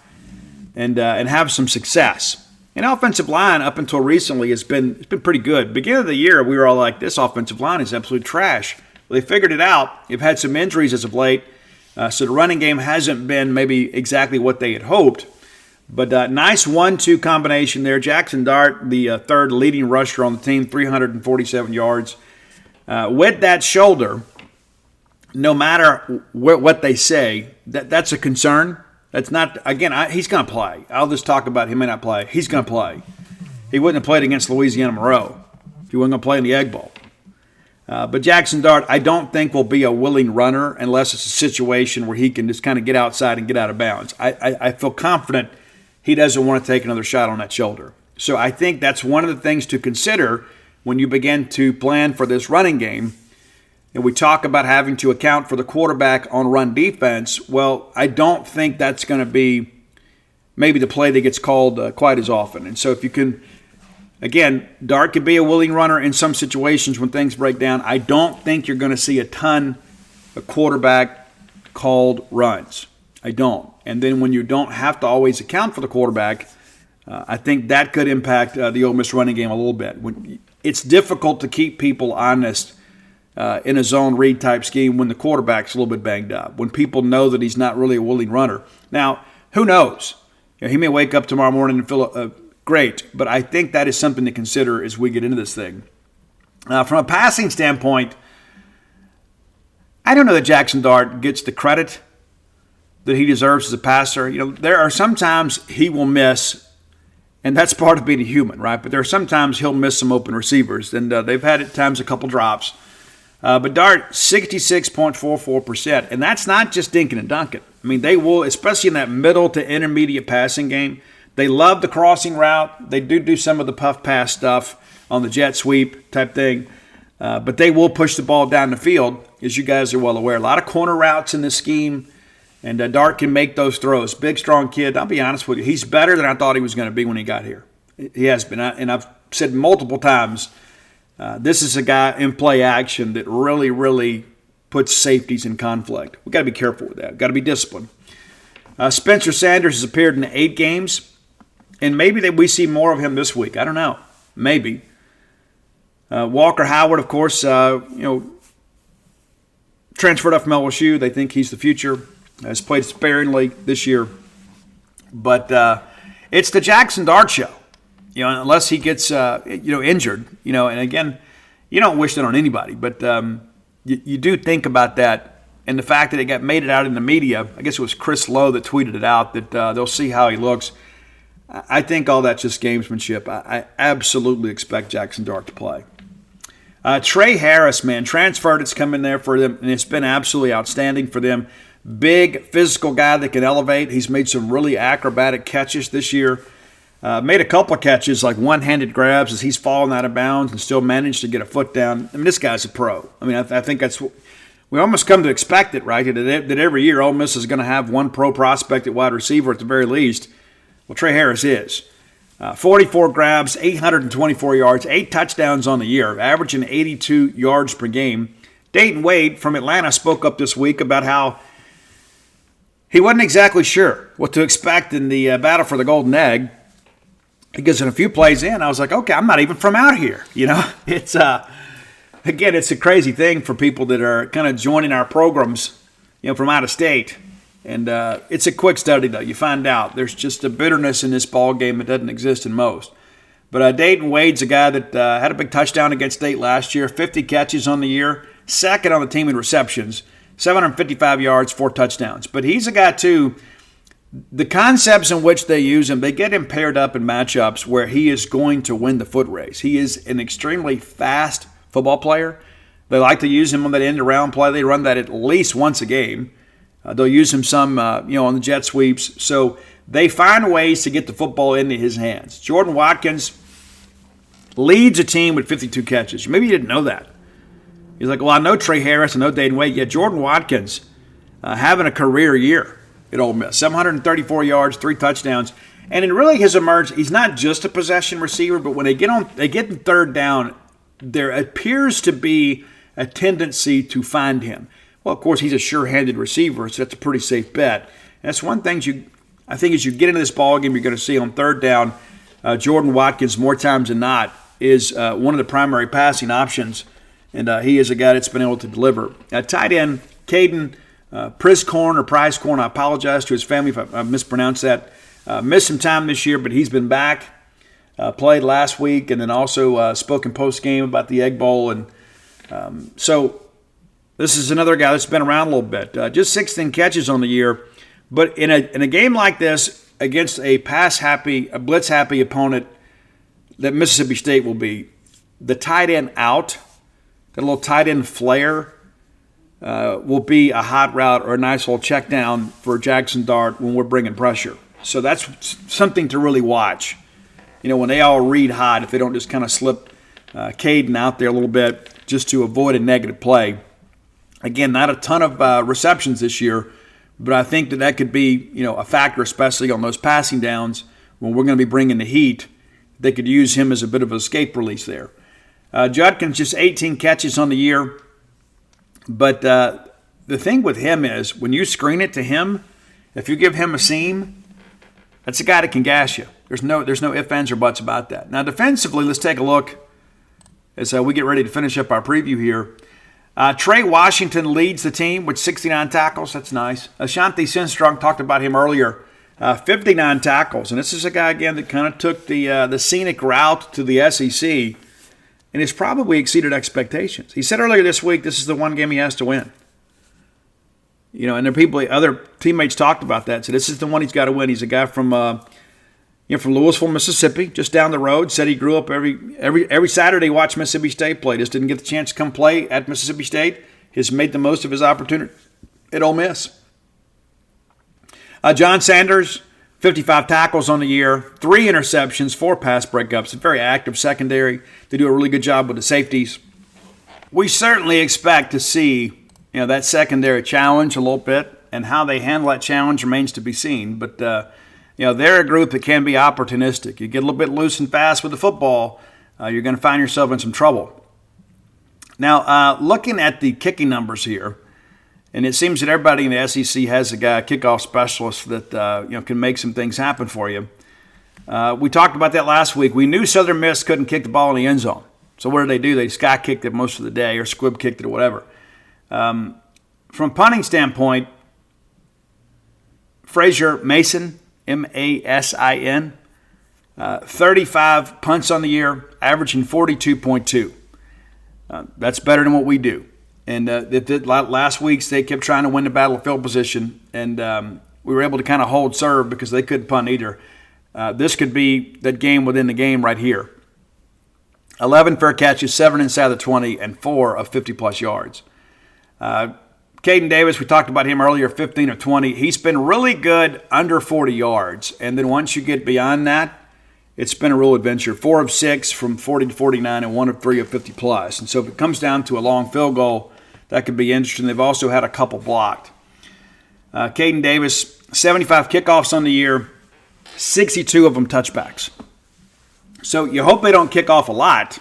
and have some success. And offensive line, up until recently, it's been pretty good. Beginning of the year, we were all like, this offensive line is absolute trash. Well, they figured it out. They've had some injuries as of late, so the running game hasn't been maybe exactly what they had hoped. But nice 1-2 combination there. Jackson Dart, the third leading rusher on the team, 347 yards. With that shoulder, no matter what they say, that's a concern. That's not, again, he's going to play. I'll just talk about he may not play. He's going to play. He wouldn't have played against Louisiana Monroe if he wasn't going to play in the Egg Bowl. But Jackson Dart, I don't think will be a willing runner unless it's a situation where he can just kind of get outside and get out of bounds. I feel confident he doesn't want to take another shot on that shoulder. So I think that's one of the things to consider when you begin to plan for this running game. And we talk about having to account for the quarterback on run defense. Well, I don't think that's going to be maybe the play that gets called quite as often. And so if you can, again, Dart could be a willing runner in some situations when things break down. I don't think you're going to see a ton of quarterback called runs. I don't. And then when you don't have to always account for the quarterback, I think that could impact the Ole Miss running game a little bit. It's difficult to keep people honest in a zone read type scheme when the quarterback's a little bit banged up, when people know that he's not really a willing runner. Now, who knows? He may wake up tomorrow morning and feel great, but I think that is something to consider as we get into this thing. From a passing standpoint, I don't know that Jackson Dart gets the credit that he deserves as a passer. There are sometimes he will miss, and that's part of being a human, right? But there are sometimes he'll miss some open receivers, and they've had at times a couple drops. But Dart, 66.44%, and that's not just dinking and dunking. I mean, they will, especially in that middle to intermediate passing game, they love the crossing route. They do some of the puff pass stuff on the jet sweep type thing, but they will push the ball down the field, as you guys are well aware. A lot of corner routes in this scheme, and Dart can make those throws. Big, strong kid. I'll be honest with you, he's better than I thought he was going to be when he got here. He has been, and I've said multiple times, this is a guy in play action that really, really puts safeties in conflict. We've got to be careful with that. We've got to be disciplined. Spencer Sanders has appeared in 8 games, and maybe we see more of him this week. I don't know. Maybe. Walker Howard, of course, transferred up from LSU. They think he's the future. Has played sparingly this year. But it's the Jackson Dart show. Unless he gets, injured, and again, you don't wish that on anybody, but you do think about that, and the fact that it made it out in the media. I guess it was Chris Lowe that tweeted it out that they'll see how he looks. I think all that's just gamesmanship. I absolutely expect Jackson Dart to play. Trey Harris, man, transferred. It's come in there for them, and it's been absolutely outstanding for them. Big physical guy that can elevate. He's made some really acrobatic catches this year. Made a couple of catches, like one-handed grabs as he's fallen out of bounds and still managed to get a foot down. I mean, this guy's a pro. I mean, I think that's we almost come to expect it, right? That every year Ole Miss is going to have one pro prospect at wide receiver at the very least. Well, Trey Harris is. 44 grabs, 824 yards, 8 touchdowns on the year, averaging 82 yards per game. Dayton Wade from Atlanta spoke up this week about how he wasn't exactly sure what to expect in the battle for the Golden Egg. Because in a few plays in, I was like, okay, I'm not even from out here. It's again, it's a crazy thing for people that are kind of joining our programs, from out of state. And it's a quick study, though. You find out there's just a bitterness in this ball game that doesn't exist in most. But Dayton Wade's a guy that had a big touchdown against State last year, 50 catches on the year, second on the team in receptions, 755 yards, 4 touchdowns. But he's a guy, too, the concepts in which they use him, they get him paired up in matchups where he is going to win the foot race. He is an extremely fast football player. They like to use him on that end-around play. They run that at least once a game. They'll use him some, on the jet sweeps. So they find ways to get the football into his hands. Jordan Watkins leads a team with 52 catches. Maybe you didn't know that. He's like, well, I know Trey Harris, I know Dayton Wade. Yeah, Jordan Watkins having a career year at Ole Miss. 734 yards, 3 touchdowns. And it really has emerged, he's not just a possession receiver, but when they get in third down, there appears to be a tendency to find him. Well, of course, he's a sure-handed receiver, so that's a pretty safe bet. And that's one thing I think as you get into this ballgame, you're going to see on third down, Jordan Watkins, more times than not, is one of the primary passing options, and he is a guy that's been able to deliver. Tight end, Caden Prizecorn, I apologize to his family if I mispronounced that. Missed some time this year, but he's been back. Played last week, and then also spoke in post-game about the Egg Bowl. And so this is another guy that's been around a little bit. Just 16 catches on the year. But in a game like this, against a blitz-happy opponent that Mississippi State will be, the tight end out, that little tight end flare, will be a hot route or a nice little check down for Jackson Dart when we're bringing pressure. So that's something to really watch. When they all read hot, if they don't just kind of slip Caden out there a little bit just to avoid a negative play. Again, not a ton of receptions this year, but I think that could be, a factor, especially on those passing downs when we're going to be bringing the heat. They could use him as a bit of an escape release there. Judkins, just 18 catches on the year. But the thing with him is when you screen it to him, if you give him a seam, that's a guy that can gas you. There's no ifs, ands, or buts about that. Now, defensively, let's take a look as we get ready to finish up our preview here. Trey Washington leads the team with 69 tackles. That's nice. Ashanti Sinstrong, talked about him earlier, 59 tackles. And this is a guy, again, that kind of took the scenic route to the SEC and has probably exceeded expectations. He said earlier this week this is the one game he has to win. And other teammates talked about that. So this is the one he's got to win. He's a guy from Louisville, Mississippi, just down the road. Said he grew up every Saturday watched Mississippi State play. Just didn't get the chance to come play at Mississippi State. He's made the most of his opportunity at Ole Miss. John Sanders, 55 tackles on the year, 3 interceptions, 4 pass breakups. A very active secondary. They do a really good job with the safeties. We certainly expect to see that secondary challenge a little bit, and how they handle that challenge remains to be seen. But they're a group that can be opportunistic. You get a little bit loose and fast with the football, you're going to find yourself in some trouble. Now, looking at the kicking numbers here, and it seems that everybody in the SEC has a kickoff specialist that can make some things happen for you. We talked about that last week. We knew Southern Miss couldn't kick the ball in the end zone. So what did they do? They sky kicked it most of the day, or squib kicked it, or whatever. From a punting standpoint, Frazier Mason, Masin, 35 punts on the year, averaging 42.2. That's better than what we do. And last week, they kept trying to win the battle of field position, and we were able to kind of hold serve because they couldn't punt either. This could be that game within the game right here. 11 fair catches, 7 inside the 20, and 4 of 50-plus yards. Caden Davis, we talked about him earlier, 15 of 20. He's been really good under 40 yards. And then once you get beyond that, it's been a real adventure. 4 of 6 from 40 to 49 and 1 of 3 of 50-plus. And so if it comes down to a long field goal, that could be interesting. They've also had a couple blocked. Caden Davis, 75 kickoffs on the year, 62 of them touchbacks. So you hope they don't kick off a lot,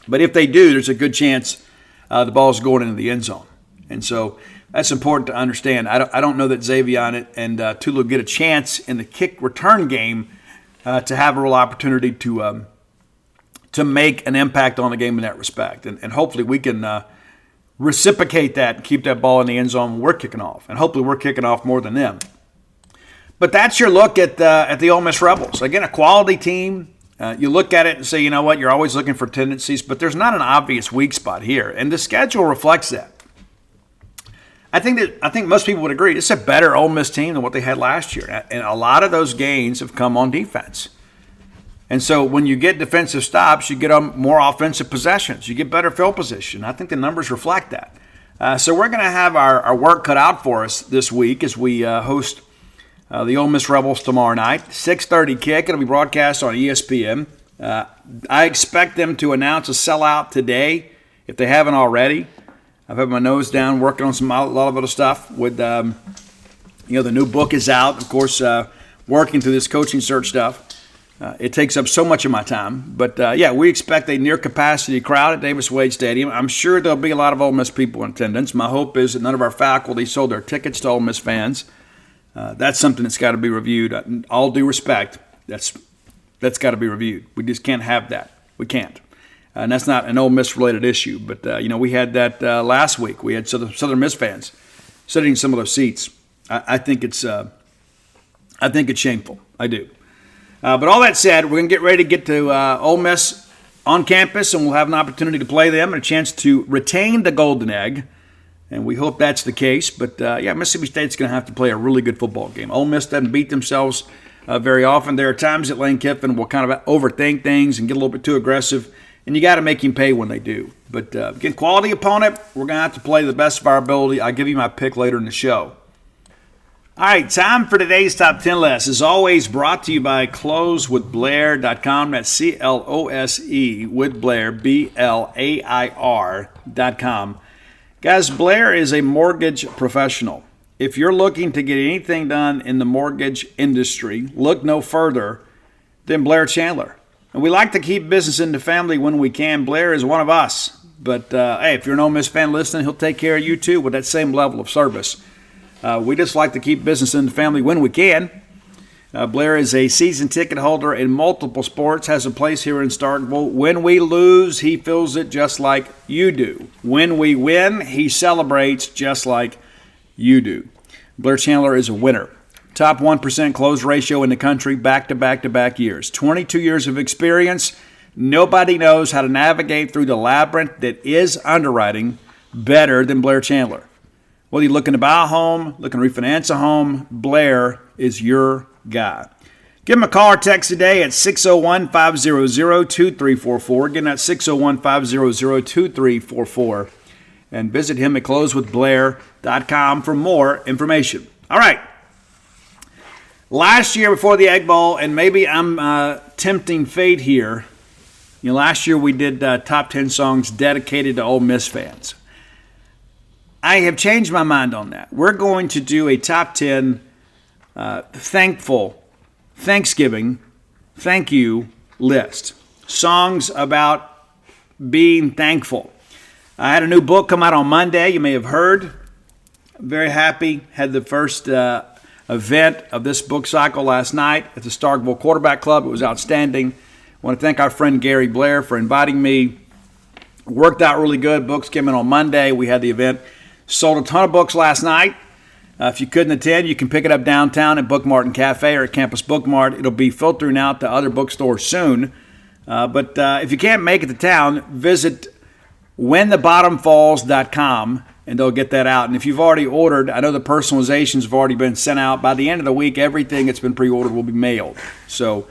but if they do, there's a good chance the ball's going into the end zone. And so that's important to understand. I don't know that Xavier and Tulu get a chance in the kick return game to have a real opportunity to make an impact on the game in that respect. And hopefully we can reciprocate that and keep that ball in the end zone when we're kicking off. And hopefully we're kicking off more than them. But that's your look at the Ole Miss Rebels. Again, a quality team. You look at it and say, you know what, you're always looking for tendencies, but there's not an obvious weak spot here. And the schedule reflects that. I think most people would agree it's a better Ole Miss team than what they had last year. And a lot of those gains have come on defense. And so when you get defensive stops, you get more offensive possessions. You get better field position. I think the numbers reflect that. So we're going to have our work cut out for us this week as we host the Ole Miss Rebels tomorrow night. 6:30 kick. It'll be broadcast on ESPN. I expect them to announce a sellout today if they haven't already. I've had my nose down working on a lot of other stuff. With the new book is out. Of course, working through this coaching search stuff. It takes up so much of my time. But, we expect a near-capacity crowd at Davis Wade Stadium. I'm sure there'll be a lot of Ole Miss people in attendance. My hope is that none of our faculty sold their tickets to Ole Miss fans. That's something that's got to be reviewed. In all due respect, that's got to be reviewed. We just can't have that. We can't. And that's not an Ole Miss-related issue. But, we had that last week. We had Southern Miss fans sitting in some of those seats. I think it's shameful. I do. But all that said, we're going to get ready to get to Ole Miss on campus, and we'll have an opportunity to play them and a chance to retain the Golden Egg. And we hope that's the case. But, Mississippi State's going to have to play a really good football game. Ole Miss doesn't beat themselves very often. There are times that Lane Kiffin will kind of overthink things and get a little bit too aggressive, and you got to make him pay when they do. But, again, quality opponent, we're going to have to play the best of our ability. I'll give you my pick later in the show. All right, time for today's Top 10 list. As always, brought to you by closewithblair.com. That's C-L-O-S-E with Blair, B-L-A-I-R.com. Guys, Blair is a mortgage professional. If you're looking to get anything done in the mortgage industry, look no further than Blair Chandler. And we like to keep business in the family when we can. Blair is one of us. But, hey, if you're an Ole Miss fan listening, he'll take care of you, too, with that same level of service. We just like to keep business in the family when we can. Blair is a season ticket holder in multiple sports, has a place here in Starkville. When we lose, he feels it just like you do. When we win, he celebrates just like you do. Blair Chandler is a winner. Top 1% close ratio in the country, back-to-back-to-back years. 22 years of experience. Nobody knows how to navigate through the labyrinth that is underwriting better than Blair Chandler. Whether you're looking to buy a home, looking to refinance a home, Blair is your guy. Give him a call or text today at 601-500-2344. Again, that's 601-500-2344. And visit him at closewithblair.com for more information. All right. Last year before the Egg Bowl, and maybe I'm tempting fate here, last year we did top 10 songs dedicated to Ole Miss fans. I have changed my mind on that. We're going to do a top 10 Thanksgiving, thank you list. Songs about being thankful. I had a new book come out on Monday. You may have heard. I'm very happy. Had the first event of this book cycle last night at the Starkville Quarterback Club. It was outstanding. I want to thank our friend Gary Blair for inviting me. Worked out really good. Books came in on Monday. We had the event. Sold a ton of books last night. If you couldn't attend, you can pick it up downtown at Book Mart and Cafe or at Campus Book Mart. It'll be filtering out to other bookstores soon. But if you can't make it to town, visit whenthebottomfalls.com and they'll get that out. And if you've already ordered, I know the personalizations have already been sent out. By the end of the week, everything that's been pre-ordered will be mailed. So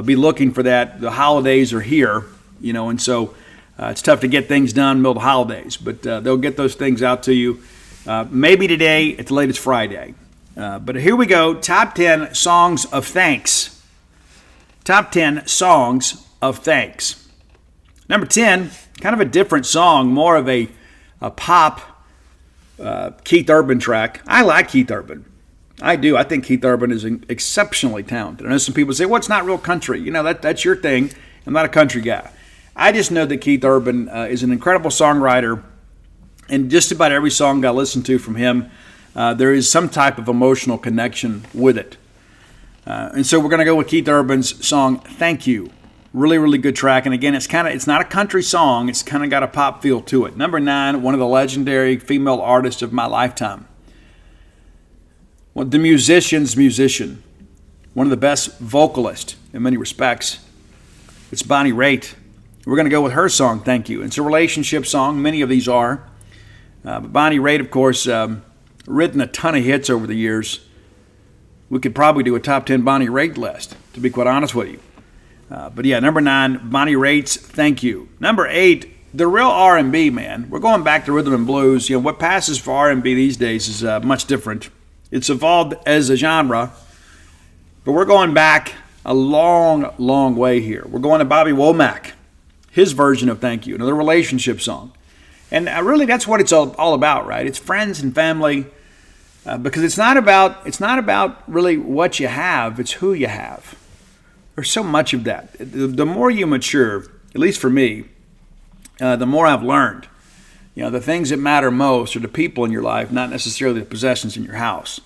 be looking for that. The holidays are here, and so it's tough to get things done in the middle of the holidays, but they'll get those things out to you maybe today, at the latest Friday. But here we go, top 10 songs of thanks. Top 10 songs of thanks. Number 10, kind of a different song, more of a pop Keith Urban track. I like Keith Urban. I do. I think Keith Urban is exceptionally talented. I know some people say, well, it's not real country. You know, that's your thing. I'm not a country guy. I just know that Keith Urban is an incredible songwriter, and just about every song I listen to from him, there is some type of emotional connection with it. And so we're going to go with Keith Urban's song, Thank You. Really, really good track. And again, it's not a country song. It's kind of got a pop feel to it. Number 9, one of the legendary female artists of my lifetime. Well, the musician's musician. One of the best vocalists in many respects. It's Bonnie Raitt. We're going to go with her song, Thank You. It's a relationship song. Many of these are. But Bonnie Raitt, of course, written a ton of hits over the years. We could probably do a top 10 Bonnie Raitt list, to be quite honest with you. But yeah, number 9, Bonnie Raitt's Thank You. Number 8, the real R&B, man. We're going back to rhythm and blues. You know, what passes for R&B these days is much different. It's evolved as a genre, but we're going back a long, long way here. We're going to Bobby Womack, his version of Thank You, another relationship song. And really, that's what it's all about, right? It's friends and family, because it's not about really what you have, it's who you have. There's so much of that. The more you mature, at least for me, the more I've learned. You know, the things that matter most are the people in your life, not necessarily the possessions in your house.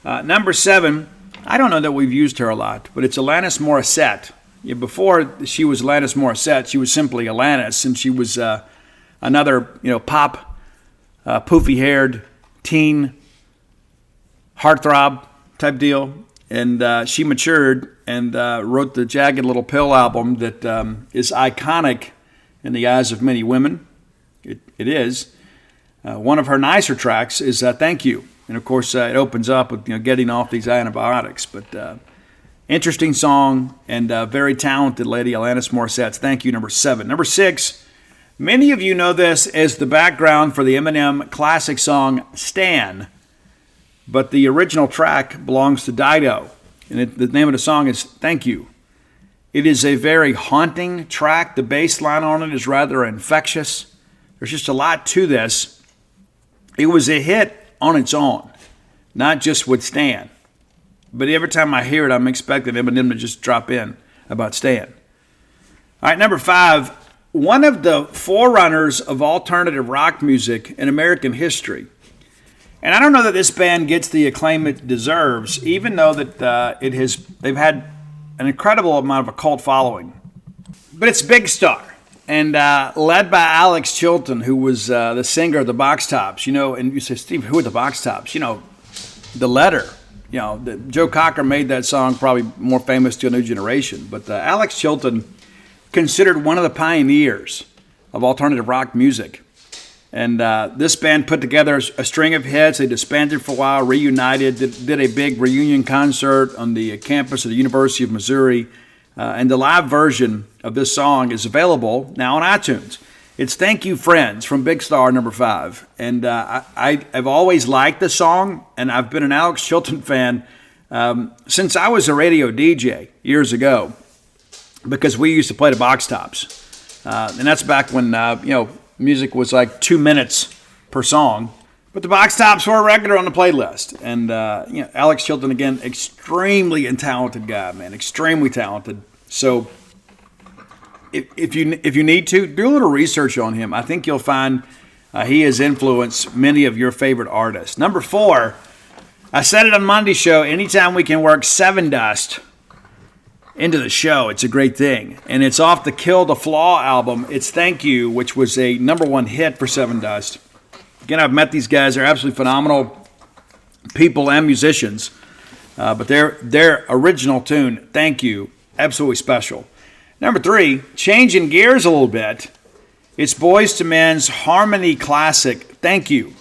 Number 7, I don't know that we've used her a lot, but it's Alanis Morissette. Yeah, before she was Alanis Morissette, she was simply Alanis, and she was another, pop, poofy-haired teen heartthrob type deal. And she matured and wrote the Jagged Little Pill album that is iconic in the eyes of many women. It is. One of her nicer tracks is Thank You. And, of course, it opens up with getting off these antibiotics. But interesting song and very talented lady, Alanis Morissette's Thank You, number 7. Number 6, many of you know this as the background for the Eminem classic song Stan. But the original track belongs to Dido. And the name of the song is Thank You. It is a very haunting track. The bass line on it is rather infectious. There's just a lot to this. It was a hit on its own, not just with Stan. But every time I hear it, I'm expecting Eminem to just drop in about Stan. All right, number 5, one of the forerunners of alternative rock music in American history. And I don't know that this band gets the acclaim it deserves, even though that they've had an incredible amount of a cult following. But it's Big Star. And led by Alex Chilton, who was the singer of the Box Tops. And you say, Steve, who are the Box Tops? The Letter. Joe Cocker made that song probably more famous to a new generation. But Alex Chilton, considered one of the pioneers of alternative rock music. And this band put together a string of hits. They disbanded for a while, reunited, did a big reunion concert on the campus of the University of Missouri. And the live version of this song is available now on iTunes. It's Thank You Friends from Big Star, number 5. And I've always liked the song, and I've been an Alex Chilton fan since I was a radio DJ years ago, because we used to play the Box Tops. And that's back when, music was like 2 minutes per song. But the Box Tops were a regular on the playlist. And, Alex Chilton, again, extremely talented guy, man. Extremely talented. So if you need to, do a little research on him. I think you'll find he has influenced many of your favorite artists. Number 4, I said it on Monday's show, anytime we can work Seven Dust into the show, it's a great thing. And it's off the Kill the Flaw album. It's Thank You, which was a number 1 hit for Seven Dust. Again, I've met these guys. They're absolutely phenomenal people and musicians. But their original tune, Thank You, absolutely special. Number 3, changing gears a little bit. It's Boyz II Men's Harmony classic, Thank You.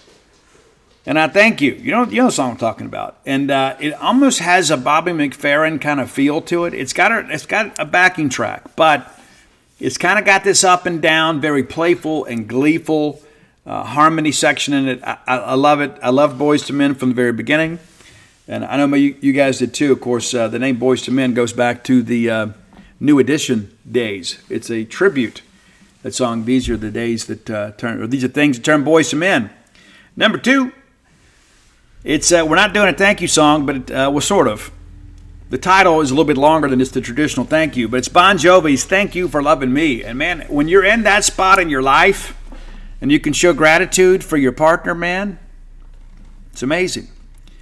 And I thank you. You know the song I'm talking about. And it almost has a Bobby McFerrin kind of feel to it. It's got a backing track, but it's kind of got this up and down, very playful and gleeful harmony section in it. I love it. I love Boyz II Men from the very beginning. And I know you guys did too. Of course, the name Boyz II Men goes back to the New Edition days. It's a tribute. That song, These Are the Days That Turn, or These Are Things That Turn Boys to Men. Number 2, it's we're not doing a thank you song, but we're sort of. The title is a little bit longer than just the traditional thank you, but it's Bon Jovi's Thank You for Loving Me. And man, when you're in that spot in your life and you can show gratitude for your partner, man, it's amazing.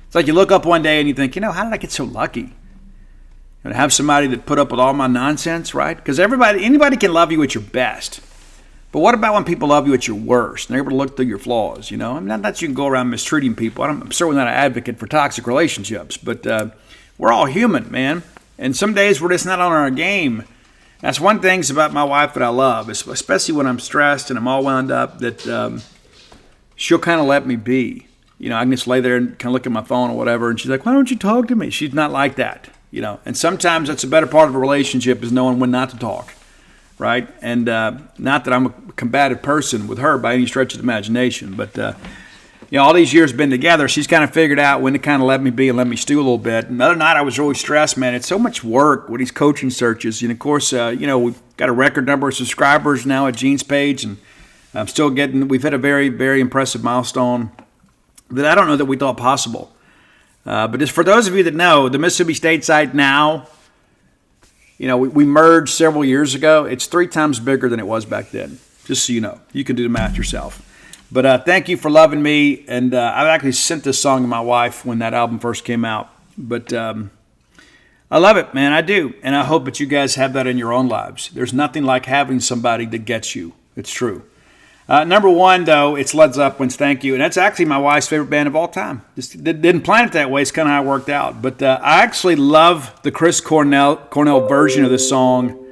It's like you look up one day and you think, how did I get so lucky? And have somebody that put up with all my nonsense, right? Because anybody can love you at your best. But what about when people love you at your worst and they're able to look through your flaws, not that you can go around mistreating people. I'm certainly not an advocate for toxic relationships, but we're all human, man. And some days we're just not on our game. That's one thing about my wife that I love, especially when I'm stressed and I'm all wound up, that she'll kind of let me be. I can just lay there and kind of look at my phone or whatever, and she's like, why don't you talk to me? She's not like that, And sometimes that's a better part of a relationship is knowing when not to talk, right? And not that I'm a combative person with her by any stretch of the imagination, but all these years been together, she's kind of figured out when to kind of let me be and let me stew a little bit. And the other night I was really stressed, man. It's so much work with these coaching searches. And, of course, we've got a record number of subscribers now at Gene's page. And we've hit a very, very impressive milestone that I don't know that we thought possible. But just for those of you that know, the Mississippi State site now, we merged several years ago. It's 3 times bigger than it was back then, just so you know. You can do the math yourself. But thank you for loving me. And I actually sent this song to my wife when that album first came out. But I love it, man. I do. And I hope that you guys have that in your own lives. There's nothing like having somebody that gets you. It's true. Number 1, though, it's Led Zeppelin's Thank You. And that's actually my wife's favorite band of all time. Just didn't plan it that way. It's kind of how it worked out. But I actually love the Chris Cornell version of the song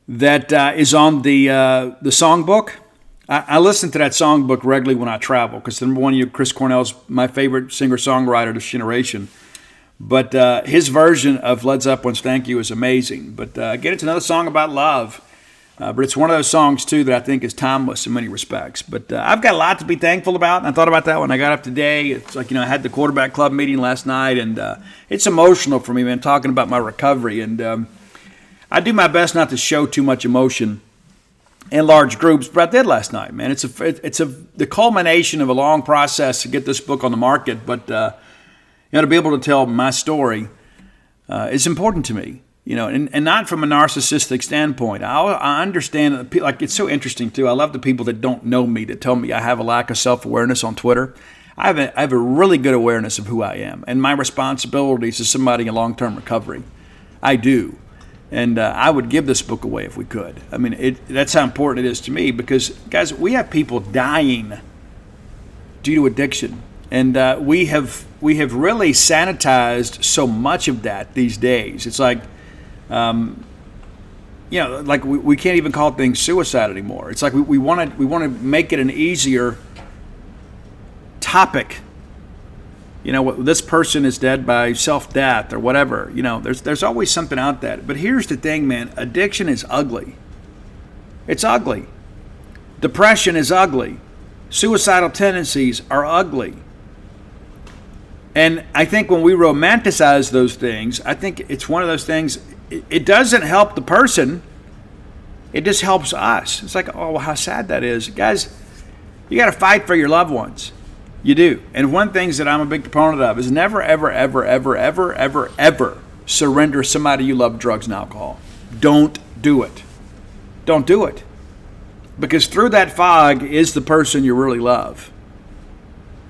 that is on the songbook. I listen to that songbook regularly when I travel because, number 1, Chris Cornell's my favorite singer-songwriter of this generation. But his version of Led Zeppelin's Thank You is amazing. But again, it's another song about love. But it's one of those songs, too, that I think is timeless in many respects. But I've got a lot to be thankful about, and I thought about that when I got up today. It's like, I had the quarterback club meeting last night, and it's emotional for me, man, talking about my recovery. And I do my best not to show too much emotion in large groups, but I did last night, man. It's the culmination of a long process to get this book on the market, but to be able to tell my story is important to me, and not from a narcissistic standpoint. I understand that, like, it's so interesting too. I love the people that don't know me that tell me I have a lack of self-awareness on Twitter. I have a really good awareness of who I am and my responsibilities as somebody in long-term recovery. I do. And I would give this book away if we could. I mean, that's how important it is to me because, guys, we have people dying due to addiction. And we have really sanitized so much of that these days. It's like, like we can't even call things suicide anymore. It's like we want to make it an easier topic. This person is dead by self-death or whatever. There's always something out there. But here's the thing, man. Addiction is ugly. It's ugly. Depression is ugly. Suicidal tendencies are ugly. And I think when we romanticize those things, I think it's one of those things, it doesn't help the person. It just helps us. It's like, oh, well, how sad that is. Guys, you got to fight for your loved ones. You do. And one of the things that I'm a big proponent of is never, ever, ever, ever, ever, ever, ever surrender somebody you love drugs and alcohol. Don't do it. Don't do it. Because through that fog is the person you really love.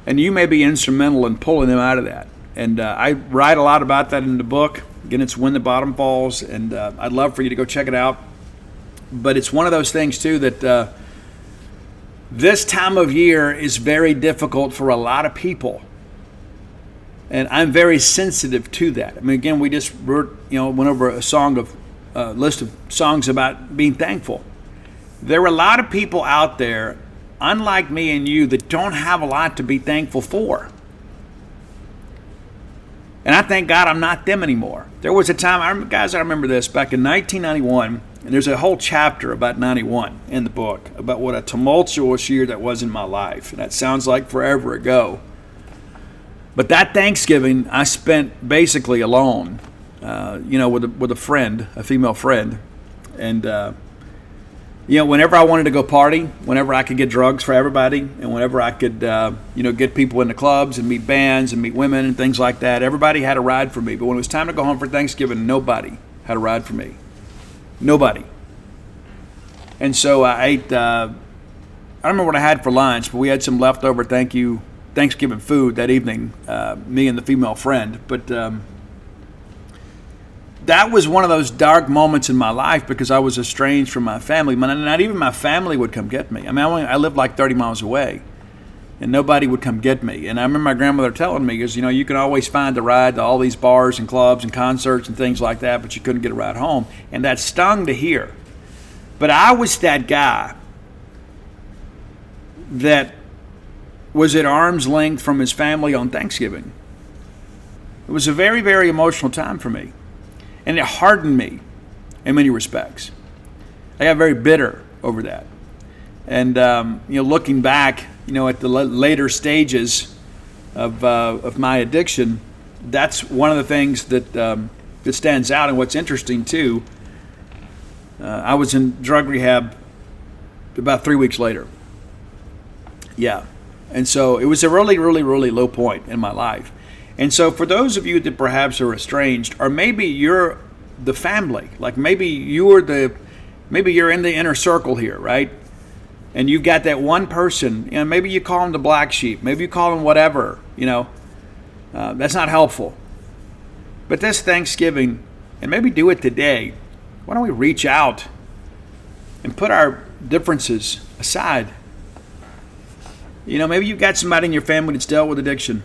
And you may be instrumental in pulling them out of that. And I write a lot about that in the book. Again, it's When the Bottom Falls. And I'd love for you to go check it out. But it's one of those things, too, that this time of year is very difficult for a lot of people. And I'm very sensitive to that. I mean, again, we just went over a list of songs about being thankful. There are a lot of people out there, unlike me and you, that don't have a lot to be thankful for. And I thank God I'm not them anymore. There was a time, I remember this, back in 1991, and there's a whole chapter about 91 in the book, about what a tumultuous year that was in my life. And that sounds like forever ago. But that Thanksgiving, I spent basically alone, with a friend, a female friend. And Whenever I wanted to go party, whenever I could get drugs for everybody, and whenever I could, get people into clubs and meet bands and meet women and things like that, everybody had a ride for me. But when it was time to go home for Thanksgiving, nobody had a ride for me. Nobody. And so I ate, I don't remember what I had for lunch, but we had some leftover Thanksgiving food that evening, me and the female friend. But that was one of those dark moments in my life because I was estranged from my family. Not even my family would come get me. I mean, I lived like 30 miles away, and nobody would come get me. And I remember my grandmother telling me, because, you can always find a ride to all these bars and clubs and concerts and things like that, but you couldn't get a ride home. And that stung to hear. But I was that guy that was at arm's length from his family on Thanksgiving. It was a very, very emotional time for me. And it hardened me in many respects. I got very bitter over that. And, looking back, at the later stages of my addiction, that's one of the things that stands out. And what's interesting, too, I was in drug rehab about 3 weeks later. Yeah. And so it was a really, really, really low point in my life. And so for those of you that perhaps are estranged, or maybe you're the family, like maybe you're in the inner circle here, right? And you've got that one person, maybe you call him the black sheep, maybe you call him whatever, that's not helpful. But this Thanksgiving, and maybe do it today, why don't we reach out and put our differences aside? Maybe you've got somebody in your family that's dealt with addiction.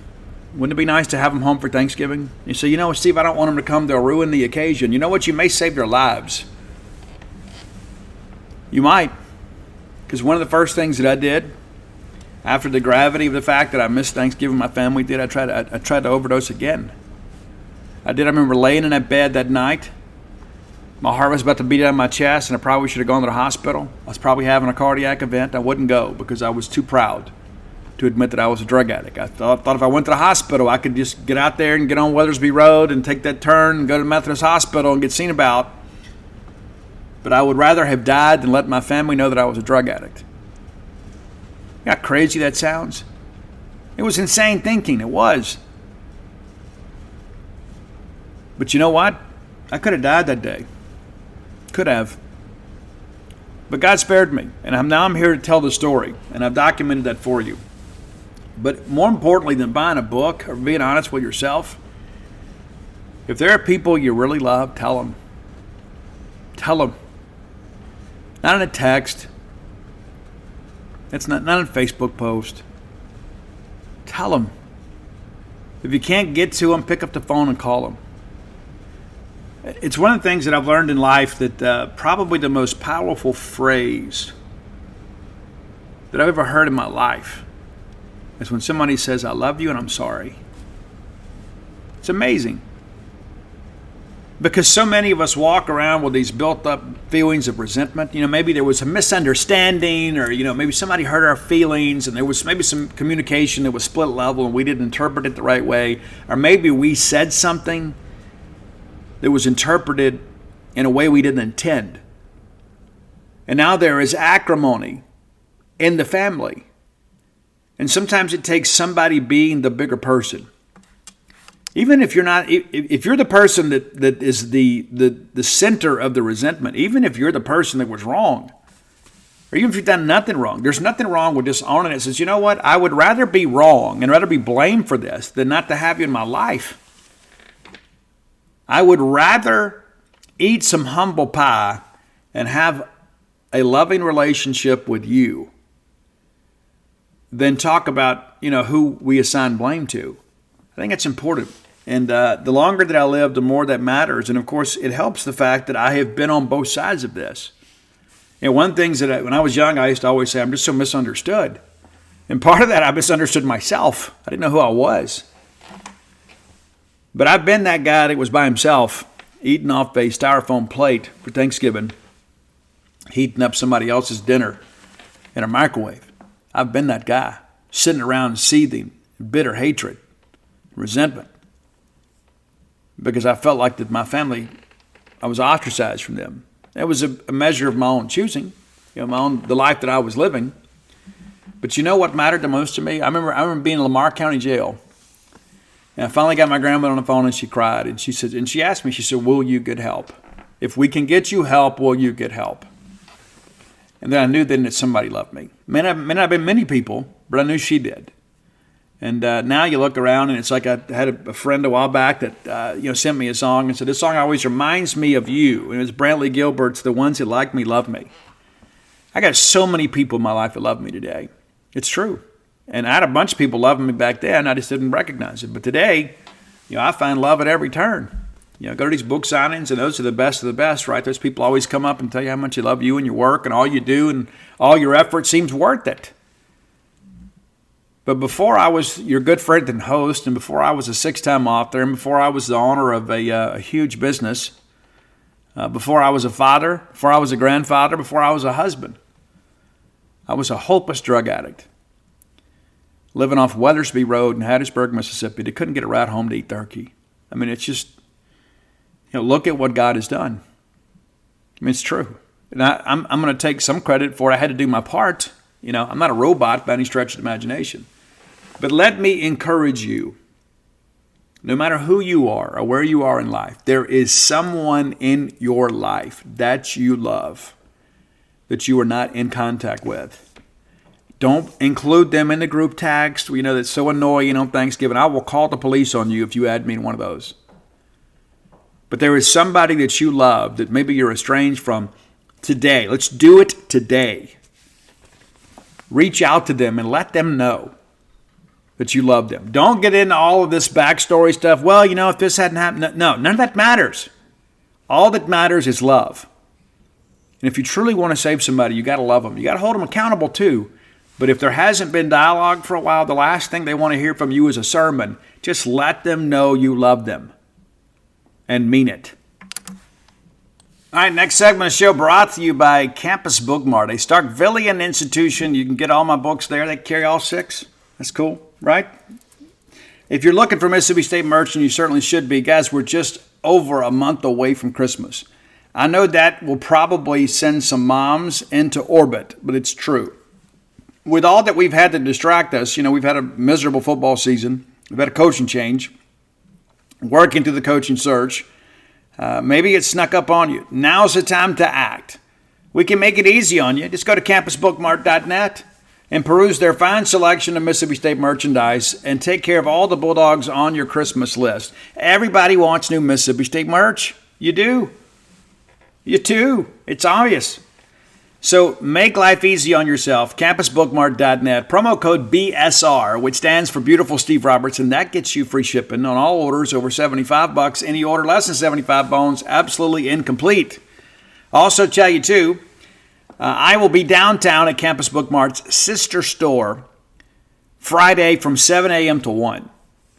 Wouldn't it be nice to have them home for Thanksgiving? You say, Steve, I don't want them to come. They'll ruin the occasion. You know what? You may save their lives. You might. Because one of the first things that I did, after the gravity of the fact that I missed Thanksgiving my family did, I tried to overdose again. I remember laying in that bed that night. My heart was about to beat out of my chest, and I probably should have gone to the hospital. I was probably having a cardiac event. I wouldn't go because I was too proud to admit that I was a drug addict. I thought if I went to the hospital, I could just get out there and get on Weathersby Road and take that turn and go to Methodist Hospital and get seen about. But I would rather have died than let my family know that I was a drug addict. You know how crazy that sounds? It was insane thinking. It was. But you know what? I could have died that day. Could have. But God spared me. And now I'm here to tell the story. And I've documented that for you. But more importantly than buying a book or being honest with yourself, if there are people you really love, tell them. Tell them. Not in a text. It's not a Facebook post. Tell them. If you can't get to them, pick up the phone and call them. It's one of the things that I've learned in life that probably the most powerful phrase that I've ever heard in my life is when somebody says, I love you and I'm sorry. It's amazing. Because so many of us walk around with these built up feelings of resentment. Maybe there was a misunderstanding, or, maybe somebody hurt our feelings and there was maybe some communication that was split level and we didn't interpret it the right way. Or maybe we said something that was interpreted in a way we didn't intend. And now there is acrimony in the family. And sometimes it takes somebody being the bigger person. Even if you're not, if you're the person that is the center of the resentment, even if you're the person that was wrong, or even if you've done nothing wrong, there's nothing wrong with just owning it. It says, you know what, I would rather be wrong and rather be blamed for this than not to have you in my life. I would rather eat some humble pie and have a loving relationship with you than talk about, who we assign blame to. I think that's important. And the longer that I live, the more that matters. And of course, it helps the fact that I have been on both sides of this. One of the things that when I was young, I used to always say, I'm just so misunderstood. And part of that, I misunderstood myself. I didn't know who I was. But I've been that guy that was by himself, eating off a styrofoam plate for Thanksgiving, heating up somebody else's dinner in a microwave. I've been that guy, sitting around seething in bitter hatred, resentment, because I felt like that my family, I was ostracized from them. It was a measure of my own choosing. the life that I was living. But you know what mattered the most to me? I remember being in Lamar County Jail. And I finally got my grandmother on the phone, and she cried. And she asked me, she said, will you get help? If we can get you help, will you get help? And then I knew then that somebody loved me. May not have been many people, but I knew she did. And now you look around, and it's like I had a friend a while back that sent me a song and said, this song always reminds me of you. And it was Brantley Gilbert's The Ones That Like Me Love Me. I got so many people in my life that love me today. It's true. And I had a bunch of people loving me back then. I just didn't recognize it. But today, I find love at every turn. Go to these book signings, and those are the best of the best, right? Those people always come up and tell you how much they love you and your work and all you do, and all your effort seems worth it. But before I was your good friend and host, and before I was a 6-time author, and before I was the owner of a huge business, before I was a father, before I was a grandfather, before I was a husband, I was a hopeless drug addict, living off Weathersby Road in Hattiesburg, Mississippi. They couldn't get a ride home to eat turkey. I mean, it's just, look at what God has done. I mean, it's true. And I'm going to take some credit for it. I had to do my part. I'm not a robot by any stretch of the imagination. But let me encourage you, no matter who you are or where you are in life, there is someone in your life that you love that you are not in contact with. Don't include them in the group text. That's so annoying on Thanksgiving. I will call the police on you if you add me in one of those. But there is somebody that you love that maybe you're estranged from today. Let's do it today. Reach out to them and let them know that you love them. Don't get into all of this backstory stuff. Well, if this hadn't happened. No, none of that matters. All that matters is love. And if you truly want to save somebody, you got to love them. You got to hold them accountable too. But if there hasn't been dialogue for a while, the last thing they want to hear from you is a sermon. Just let them know you love them and mean it. All right, next segment of the show brought to you by Campus Bookmart, a Starkvillian institution. You can get all my books there. They carry all 6. That's cool, right? If you're looking for Mississippi State merch, and you certainly should be, guys, we're just over a month away from Christmas. I know that will probably send some moms into orbit, but it's true. With all that we've had to distract us, we've had a miserable football season. We've had a coaching change, working through the coaching search. Maybe it snuck up on you. Now's the time to act. We can make it easy on you. Just go to campusbookmart.net and peruse their fine selection of Mississippi State merchandise and take care of all the Bulldogs on your Christmas list. Everybody wants new Mississippi State merch. You do. You too. It's obvious. So make life easy on yourself. Campusbookmart.net. Promo code BSR, which stands for Beautiful Steve Roberts, and that gets you free shipping on all orders over $75. Any order less than 75 bones, absolutely incomplete. Also tell you too, I will be downtown at Campus Bookmart's sister store Friday from 7 a.m. to 1.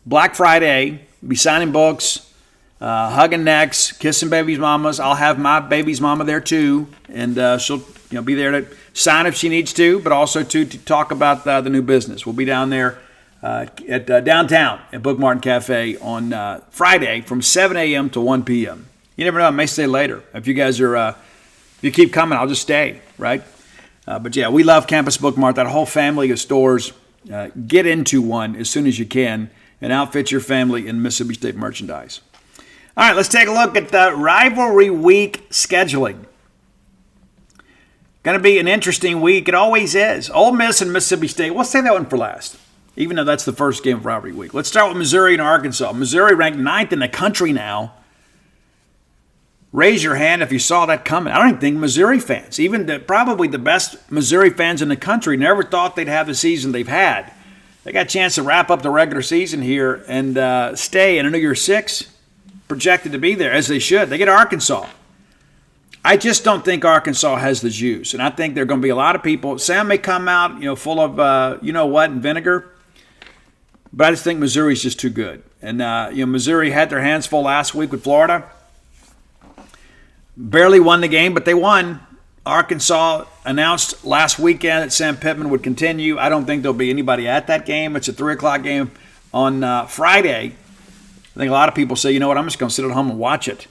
Black Friday, be signing books, hugging necks, kissing babies' mamas. I'll have my baby's mama there too, and she'll be there to sign if she needs to, but also to talk about the new business. We'll be down there at downtown at Book Martin Cafe on Friday from 7 a.m. to 1 p.m. You never know, I may stay later. If you guys are, if you keep coming, I'll just stay, right? But yeah, we love Campus Bookmart, that whole family of stores. Get into one as soon as you can and outfit your family in Mississippi State merchandise. All right, let's take a look at the rivalry week scheduling. Going to be an interesting week. It always is. Ole Miss and Mississippi State. We'll save that one for last, even though that's the first game of rivalry week. Let's start with Missouri and Arkansas. Missouri ranked 9th in the country now. Raise your hand if you saw that coming. I don't even think Missouri fans, probably the best Missouri fans in the country, never thought they'd have the season they've had. They got a chance to wrap up the regular season here and stay in a New Year's Six, projected to be there, as they should. They get Arkansas. I just don't think Arkansas has the juice, and I think there are going to be a lot of people. Sam may come out, full of and vinegar, but I just think Missouri's just too good. And Missouri had their hands full last week with Florida. Barely won the game, but they won. Arkansas announced last weekend that Sam Pittman would continue. I don't think there'll be anybody at that game. It's a 3 o'clock game on Friday. I think a lot of people say, I'm just going to sit at home and watch it.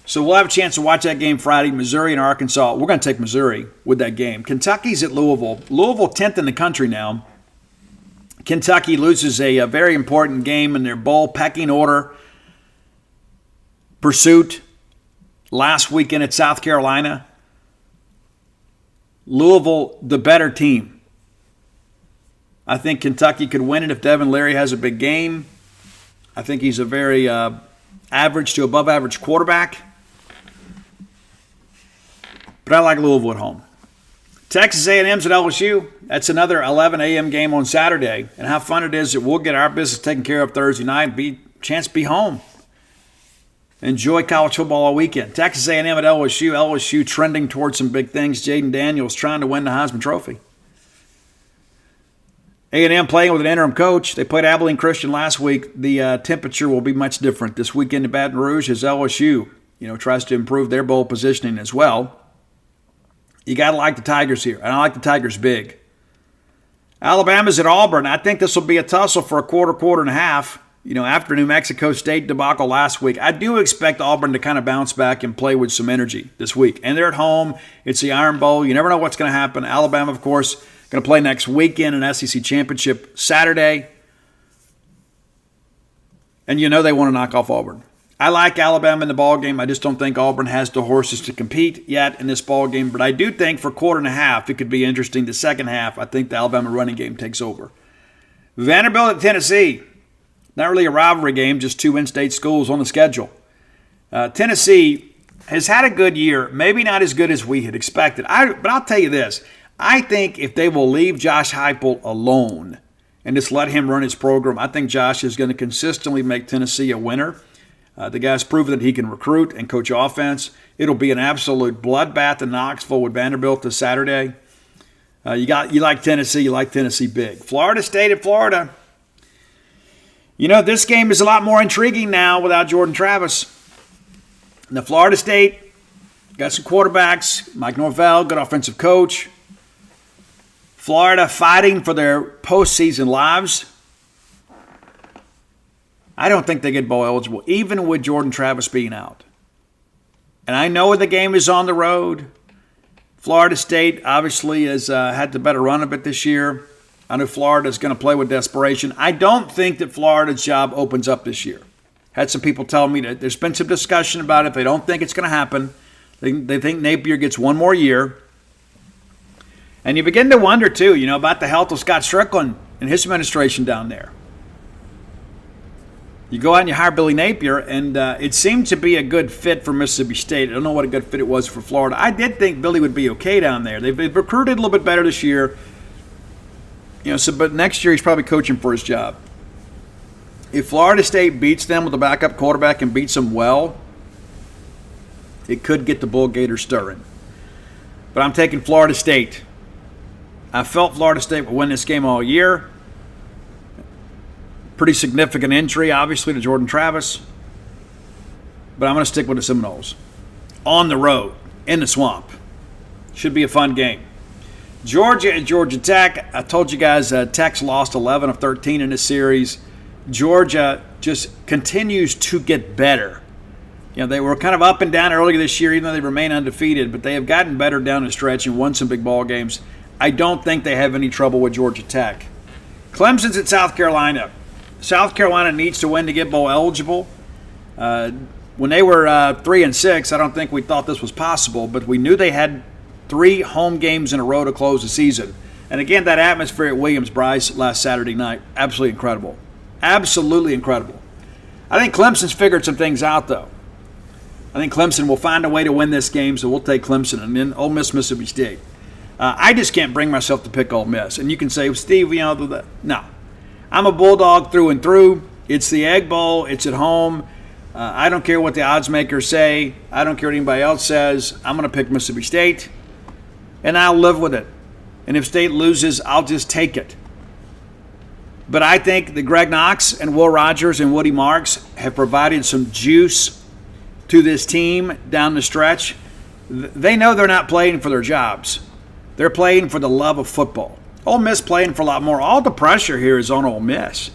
So we'll have a chance to watch that game Friday, Missouri and Arkansas. We're going to take Missouri with that game. Kentucky's at Louisville. Louisville 10th in the country now. Kentucky loses a very important game in their bowl pecking order pursuit last weekend at South Carolina. Louisville, the better team. I think Kentucky could win it if Devin Leary has a big game. I think he's a very average to above average quarterback. But I like Louisville at home. Texas A&M's at LSU. That's another 11 a.m. game on Saturday. And how fun it is that we'll get our business taken care of Thursday night and be chance to be home. Enjoy college football all weekend. Texas A&M at LSU. LSU trending towards some big things. Jaden Daniels trying to win the Heisman Trophy. A&M playing with an interim coach. They played Abilene Christian last week. The temperature will be much different this weekend in Baton Rouge as LSU, tries to improve their bowl positioning as well. You got to like the Tigers here, and I like the Tigers big. Alabama's at Auburn. I think this will be a tussle for a quarter and a half. After New Mexico State debacle last week, I do expect Auburn to kind of bounce back and play with some energy this week. And they're at home. It's the Iron Bowl. You never know what's going to happen. Alabama, of course, going to play next weekend an SEC championship Saturday. And they want to knock off Auburn. I like Alabama in the ball game. I just don't think Auburn has the horses to compete yet in this ball game. But I do think for quarter and a half, it could be interesting. The second half, I think the Alabama running game takes over. Vanderbilt at Tennessee. Not really a rivalry game, just two in-state schools on the schedule. Tennessee has had a good year, maybe not as good as we had expected. But I'll tell you this. I think if they will leave Josh Heupel alone and just let him run his program, I think Josh is going to consistently make Tennessee a winner. The guy's proven that he can recruit and coach offense. It'll be an absolute bloodbath in Knoxville with Vanderbilt this Saturday. You like Tennessee, you like Tennessee big. Florida State at Florida. This game is a lot more intriguing now without Jordan Travis. Now, Florida State got some quarterbacks. Mike Norvell, good offensive coach. Florida fighting for their postseason lives. I don't think they get bowl eligible, even with Jordan Travis being out. And I know the game is on the road. Florida State obviously has had the better run of it this year. I know Florida is going to play with desperation. I don't think that Florida's job opens up this year. Had some people tell me that there's been some discussion about it. They don't think it's going to happen. They think Napier gets one more year. And you begin to wonder, too, about the health of Scott Strickland and his administration down there. You go out and you hire Billy Napier, and it seemed to be a good fit for Mississippi State. I don't know what a good fit it was for Florida. I did think Billy would be okay down there. They've recruited a little bit better this year. But next year he's probably coaching for his job. If Florida State beats them with a backup quarterback and beats them well, it could get the Bull Gators stirring. But I'm taking Florida State. I felt Florida State would win this game all year. Pretty significant injury, obviously, to Jordan Travis. But I'm going to stick with the Seminoles. On the road, in the swamp. Should be a fun game. Georgia and Georgia Tech. I told you guys Tech's lost 11 of 13 in this series. Georgia just continues to get better. They were kind of up and down earlier this year, even though they remain undefeated, but they have gotten better down the stretch and won some big ball games. I don't think they have any trouble with Georgia Tech. Clemson's at South Carolina. South Carolina needs to win to get bowl eligible. When they were 3-6, I don't think we thought this was possible, but we knew they had 3 home games in a row to close the season. And again, that atmosphere at Williams-Brice last Saturday night, absolutely incredible. Absolutely incredible. I think Clemson's figured some things out, though. I think Clemson will find a way to win this game, so we'll take Clemson and then Ole Miss, Mississippi State. I just can't bring myself to pick Ole Miss. And you can say, Steve, no. I'm a Bulldog through and through. It's the Egg Bowl. It's at home. I don't care what the odds makers say. I don't care what anybody else says. I'm going to pick Mississippi State, and I'll live with it. And if State loses, I'll just take it. But I think that Greg Knox and Will Rogers and Woody Marks have provided some juice to this team down the stretch. They know they're not playing for their jobs. They're playing for the love of football. Ole Miss playing for a lot more. All the pressure here is on Ole Miss.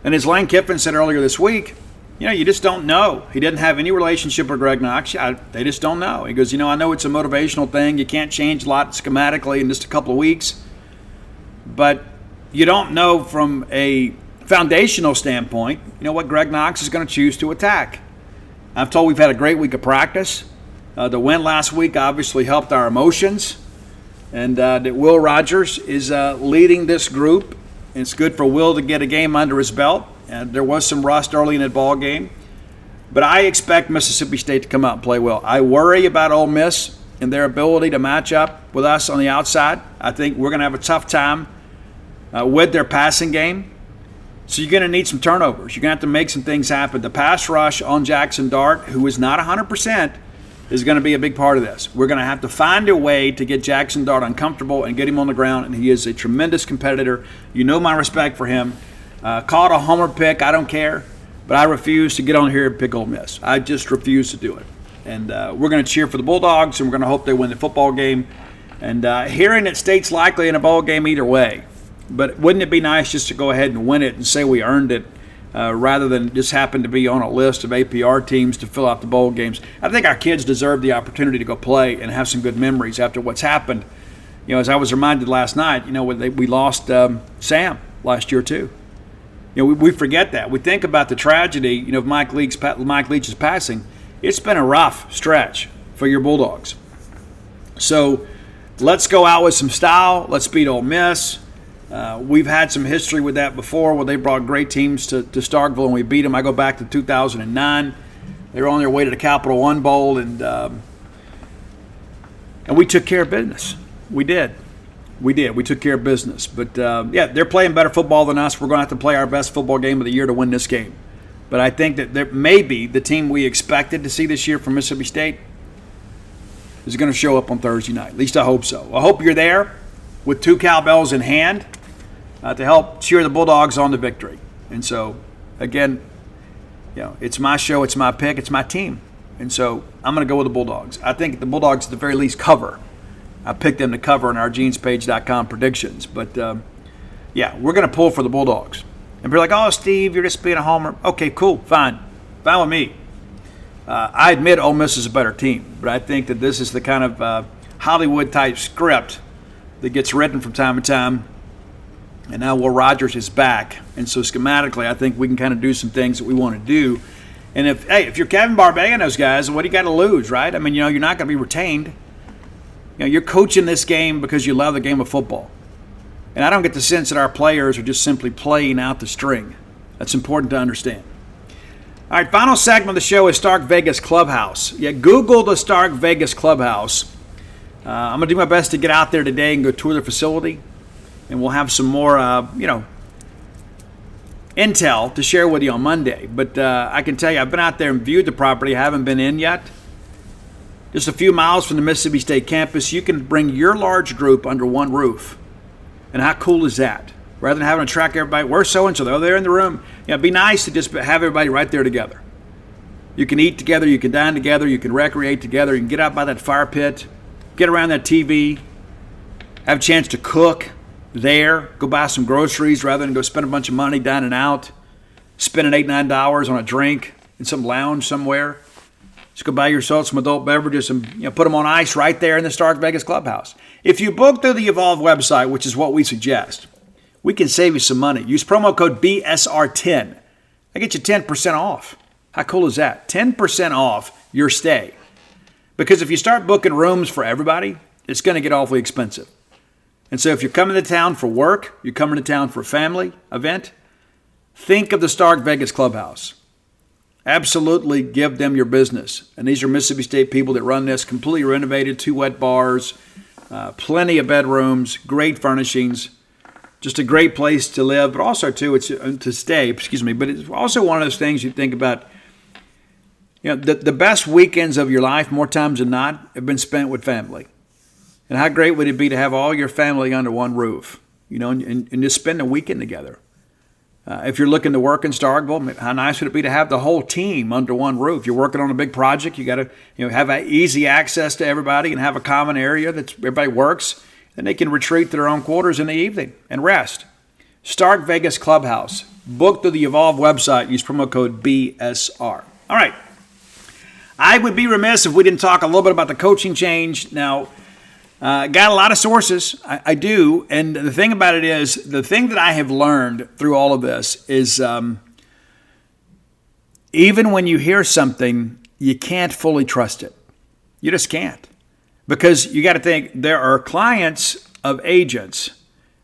And as Lane Kiffin said earlier this week, You just don't know. He didn't have any relationship with Greg Knox. They just don't know. He goes, I know it's a motivational thing. You can't change a lot schematically in just a couple of weeks. But you don't know from a foundational standpoint, what Greg Knox is going to choose to attack. I'm told we've had a great week of practice. The win last week obviously helped our emotions. And that Will Rogers is leading this group. It's good for Will to get a game under his belt. And there was some rust early in that ball game. But I expect Mississippi State to come out and play well. I worry about Ole Miss and their ability to match up with us on the outside. I think we're going to have a tough time with their passing game. So you're going to need some turnovers. You're going to have to make some things happen. The pass rush on Jackson Dart, who is not 100%, is going to be a big part of this. We're going to have to find a way to get Jackson Dart uncomfortable and get him on the ground, and he is a tremendous competitor. You know my respect for him. Call it a homer pick, I don't care, but I refuse to get on here and pick Ole Miss. I just refuse to do it. And we're going to cheer for the Bulldogs, and we're going to hope they win the football game. And hearing that State's likely in a bowl game either way, but wouldn't it be nice just to go ahead and win it and say we earned it rather than just happen to be on a list of APR teams to fill out the bowl games? I think our kids deserve the opportunity to go play and have some good memories after what's happened. As I was reminded last night, when we lost Sam last year too. We forget that. We think about the tragedy, of Mike Leach's passing. It's been a rough stretch for your Bulldogs. So let's go out with some style. Let's beat Ole Miss. We've had some history with that before where they brought great teams to Starkville and we beat them. I go back to 2009. They were on their way to the Capital One Bowl, and we took care of business. We did. We took care of business. But, they're playing better football than us. We're going to have to play our best football game of the year to win this game. But I think that there may be the team we expected to see this year from Mississippi State is going to show up on Thursday night. At least I hope so. I hope you're there with two cowbells in hand to help cheer the Bulldogs on to victory. And so, again, it's my show, it's my pick, it's my team. And so I'm going to go with the Bulldogs. I think the Bulldogs at the very least cover. I picked them to cover in our genespage.com predictions. But, we're going to pull for the Bulldogs. And be like, oh, Steve, you're just being a homer. Okay, cool, fine. Fine with me. I admit Ole Miss is a better team, but I think that this is the kind of Hollywood-type script that gets written from time to time. And now Will Rogers is back. And so schematically, I think we can kind of do some things that we want to do. And if you're Kevin Barbay and those guys, what do you got to lose, right? I mean, you're not going to be retained. You're coaching this game because you love the game of football. And I don't get the sense that our players are just simply playing out the string. That's important to understand. All right, final segment of the show is Stark Vegas Clubhouse. Google the Stark Vegas Clubhouse. I'm going to do my best to get out there today and go tour the facility. And we'll have some more, intel to share with you on Monday. But I can tell you, I've been out there and viewed the property. I haven't been in yet. Just a few miles from the Mississippi State campus, you can bring your large group under one roof. And how cool is that? Rather than having to track everybody, where's so-and-so? They're there in the room. It'd be nice to just have everybody right there together. You can eat together, you can dine together, you can recreate together, you can get out by that fire pit, get around that TV, have a chance to cook there, go buy some groceries rather than go spend a bunch of money dining out, spending $8, $9 on a drink in some lounge somewhere. Just go buy yourself some adult beverages and put them on ice right there in the Stark Vegas Clubhouse. If you book through the Evolve website, which is what we suggest, we can save you some money. Use promo code BSR10. I get you 10% off. How cool is that? 10% off your stay. Because if you start booking rooms for everybody, it's going to get awfully expensive. And so if you're coming to town for work, you're coming to town for a family event, think of the Stark Vegas Clubhouse. Absolutely give them your business. And these are Mississippi State people that run this, completely renovated, 2 wet bars, plenty of bedrooms, great furnishings, just a great place to live, but also it's to stay, but it's also one of those things you think about, the best weekends of your life, more times than not, have been spent with family. And how great would it be to have all your family under one roof, and just spend a weekend together. If you're looking to work in Starkville, how nice would it be to have the whole team under one roof? You're working on a big project. You got to have easy access to everybody and have a common area that everybody works. And they can retreat to their own quarters in the evening and rest. Start Vegas Clubhouse. Book through the Evolve website. Use promo code BSR. All right. I would be remiss if we didn't talk a little bit about the coaching change. Now, got a lot of sources. I do. And the thing about it is, the thing that I have learned through all of this is even when you hear something, you can't fully trust it. You just can't. Because you got to think, there are clients of agents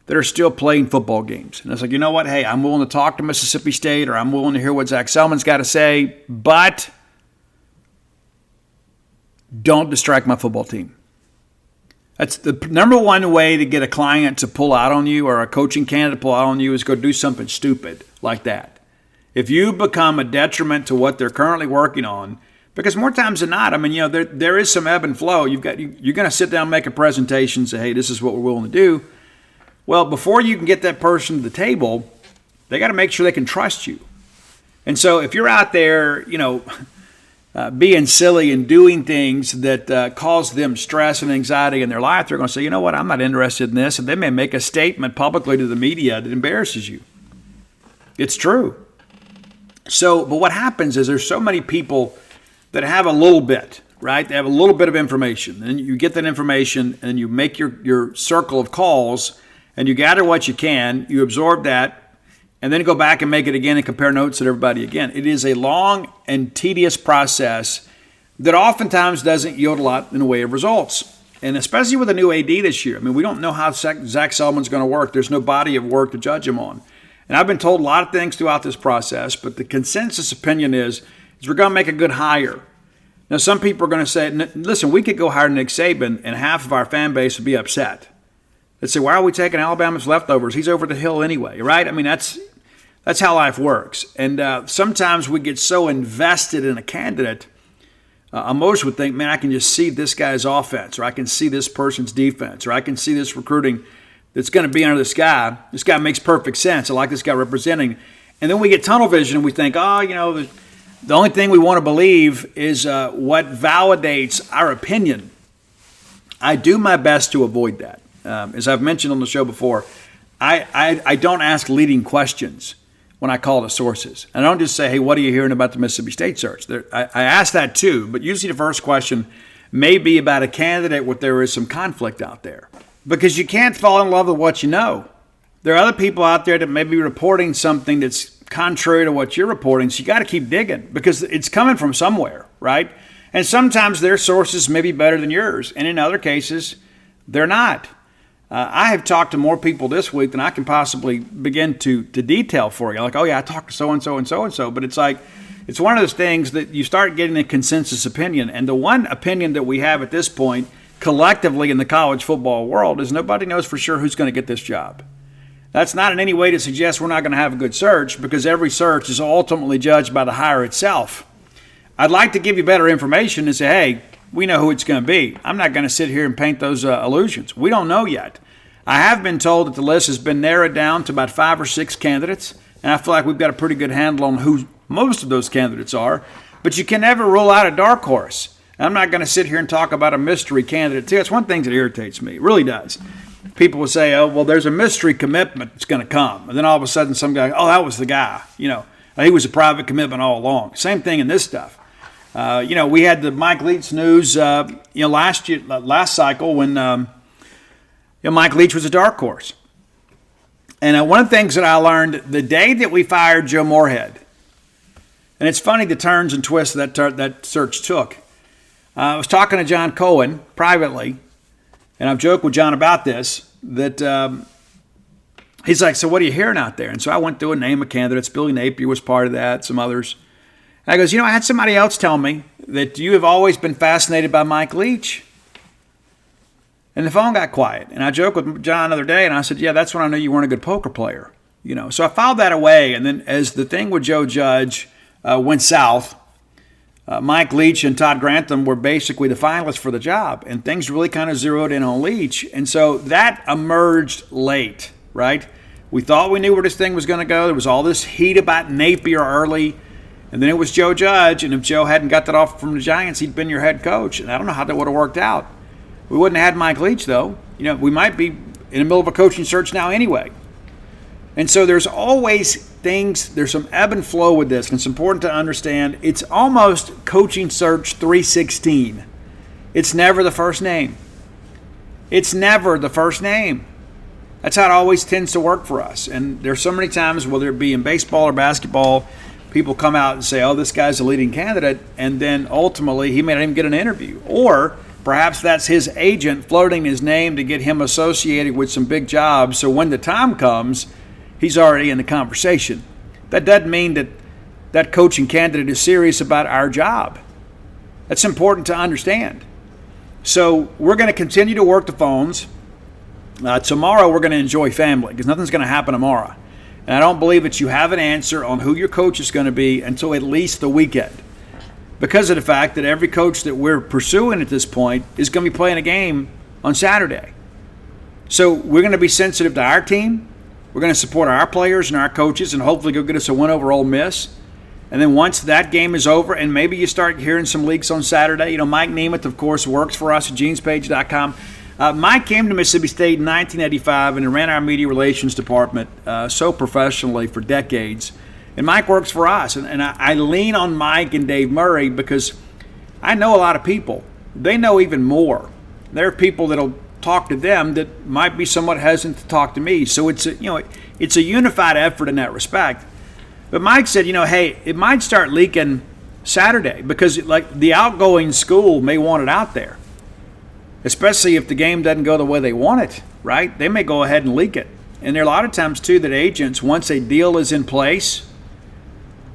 that are still playing football games. And it's like, you know what? Hey, I'm willing to talk to Mississippi State, or I'm willing to hear what Zach Selman's got to say, but don't distract my football team. That's the number one way to get a client to pull out on you, or a coaching candidate to pull out on you, is go do something stupid like that. If you become a detriment to what they're currently working on, because more times than not, I mean, there is some ebb and flow. You're going to sit down and make a presentation, say, hey, this is what we're willing to do. Well, before you can get that person to the table, they got to make sure they can trust you. And so if you're out there, being silly and doing things that cause them stress and anxiety in their life, they're going to say, you know what, I'm not interested in this. And they may make a statement publicly to the media that embarrasses you. It's true. So, but what happens is there's so many people that have a little bit, right? They have a little bit of information. And you get that information and you make your circle of calls and you gather what you can, you absorb that, and then go back and make it again and compare notes with everybody again. It is a long and tedious process that oftentimes doesn't yield a lot in the way of results. And especially with a new AD this year. I mean, we don't know how Zach Selman's going to work. There's no body of work to judge him on. And I've been told a lot of things throughout this process, but the consensus opinion is we're going to make a good hire. Now, some people are going to say, listen, we could go hire Nick Saban, and half of our fan base would be upset. They'd say, why are we taking Alabama's leftovers? He's over the hill anyway, right? I mean, that's how life works. And sometimes we get so invested in a candidate, most would think, man, I can just see this guy's offense, or I can see this person's defense, or I can see this recruiting that's going to be under this guy. This guy makes perfect sense. I like this guy representing. And then we get tunnel vision and we think, the only thing we want to believe is what validates our opinion. I do my best to avoid that. As I've mentioned on the show before, I don't ask leading questions when I call the sources. I don't just say, hey, what are you hearing about the Mississippi State search? I ask that too, but usually the first question may be about a candidate where there is some conflict out there. Because you can't fall in love with what you know. There are other people out there that may be reporting something that's contrary to what you're reporting, so you got to keep digging because it's coming from somewhere, right? And sometimes their sources may be better than yours, and in other cases, they're not. I have talked to more people this week than I can possibly begin to detail for you. Like, oh yeah, I talked to so-and-so and so-and-so, but it's like, it's one of those things that you start getting a consensus opinion, and the one opinion that we have at this point collectively in the college football world is nobody knows for sure who's going to get this job. That's not in any way to suggest we're not going to have a good search, because every search is ultimately judged by the hire itself. I'd like to give you better information and say, hey, we know who it's going to be. I'm not going to sit here and paint those illusions. We don't know yet. I have been told that the list has been narrowed down to about 5 or 6 candidates, and I feel like we've got a pretty good handle on who most of those candidates are. But you can never rule out a dark horse. I'm not going to sit here and talk about a mystery candidate. See, that's one thing that irritates me. It really does. People will say, oh, well, there's a mystery commitment that's going to come. And then all of a sudden some guy, oh, that was the guy. He was a private commitment all along. Same thing in this stuff. We had the Mike Leach news, last cycle when Mike Leach was a dark horse. And one of the things that I learned the day that we fired Joe Moorhead, and it's funny the turns and twists that search took. I was talking to John Cohen privately, and I've joked with John about this, that he's like, so what are you hearing out there? And so I went through a name of candidates. Billy Napier was part of that, some others. And I goes, I had somebody else tell me that you have always been fascinated by Mike Leach. And the phone got quiet. And I joked with John the other day, and I said, yeah, that's when I knew you weren't a good poker player. So I filed that away. And then as the thing with Joe Judge went south, Mike Leach and Todd Grantham were basically the finalists for the job, and things really kind of zeroed in on Leach. And so that emerged late, right? We thought we knew where this thing was going to go. There was all this heat about Napier early, and then it was Joe Judge, and if Joe hadn't got that offer from the Giants, he'd been your head coach. And I don't know how that would have worked out. We wouldn't have had Mike Leach, though. We might be in the middle of a coaching search now anyway. And so there's always things, there's some ebb and flow with this, and it's important to understand it's almost coaching search 316. It's never the first name. It's never the first name. That's how it always tends to work for us. And there's so many times, whether it be in baseball or basketball, people come out and say, oh, this guy's a leading candidate, and then ultimately he may not even get an interview. Or perhaps that's his agent floating his name to get him associated with some big jobs, so when the time comes, he's already in the conversation. That doesn't mean that that coaching candidate is serious about our job. That's important to understand. So we're going to continue to work the phones. Tomorrow we're going to enjoy family because nothing's going to happen tomorrow. And I don't believe that you have an answer on who your coach is going to be until at least the weekend, because of the fact that every coach that we're pursuing at this point is going to be playing a game on Saturday. So we're going to be sensitive to our team. We're going to support our players and our coaches and hopefully go get us a win over Ole Miss. And then once that game is over, and maybe you start hearing some leaks on Saturday, you know, Mike Nemeth, of course, works for us at genespage.com. Mike came to Mississippi State in 1985 and ran our media relations department so professionally for decades. And Mike works for us. And I lean on Mike and Dave Murray because I know a lot of people. They know even more. There are people that'll talk to them that might be somewhat hesitant to talk to me. So it's a unified effort in that respect. But Mike said, hey, it might start leaking Saturday because the outgoing school may want it out there, especially if the game doesn't go the way they want it, right? They may go ahead and leak it. And there are a lot of times, too, that agents, once a deal is in place,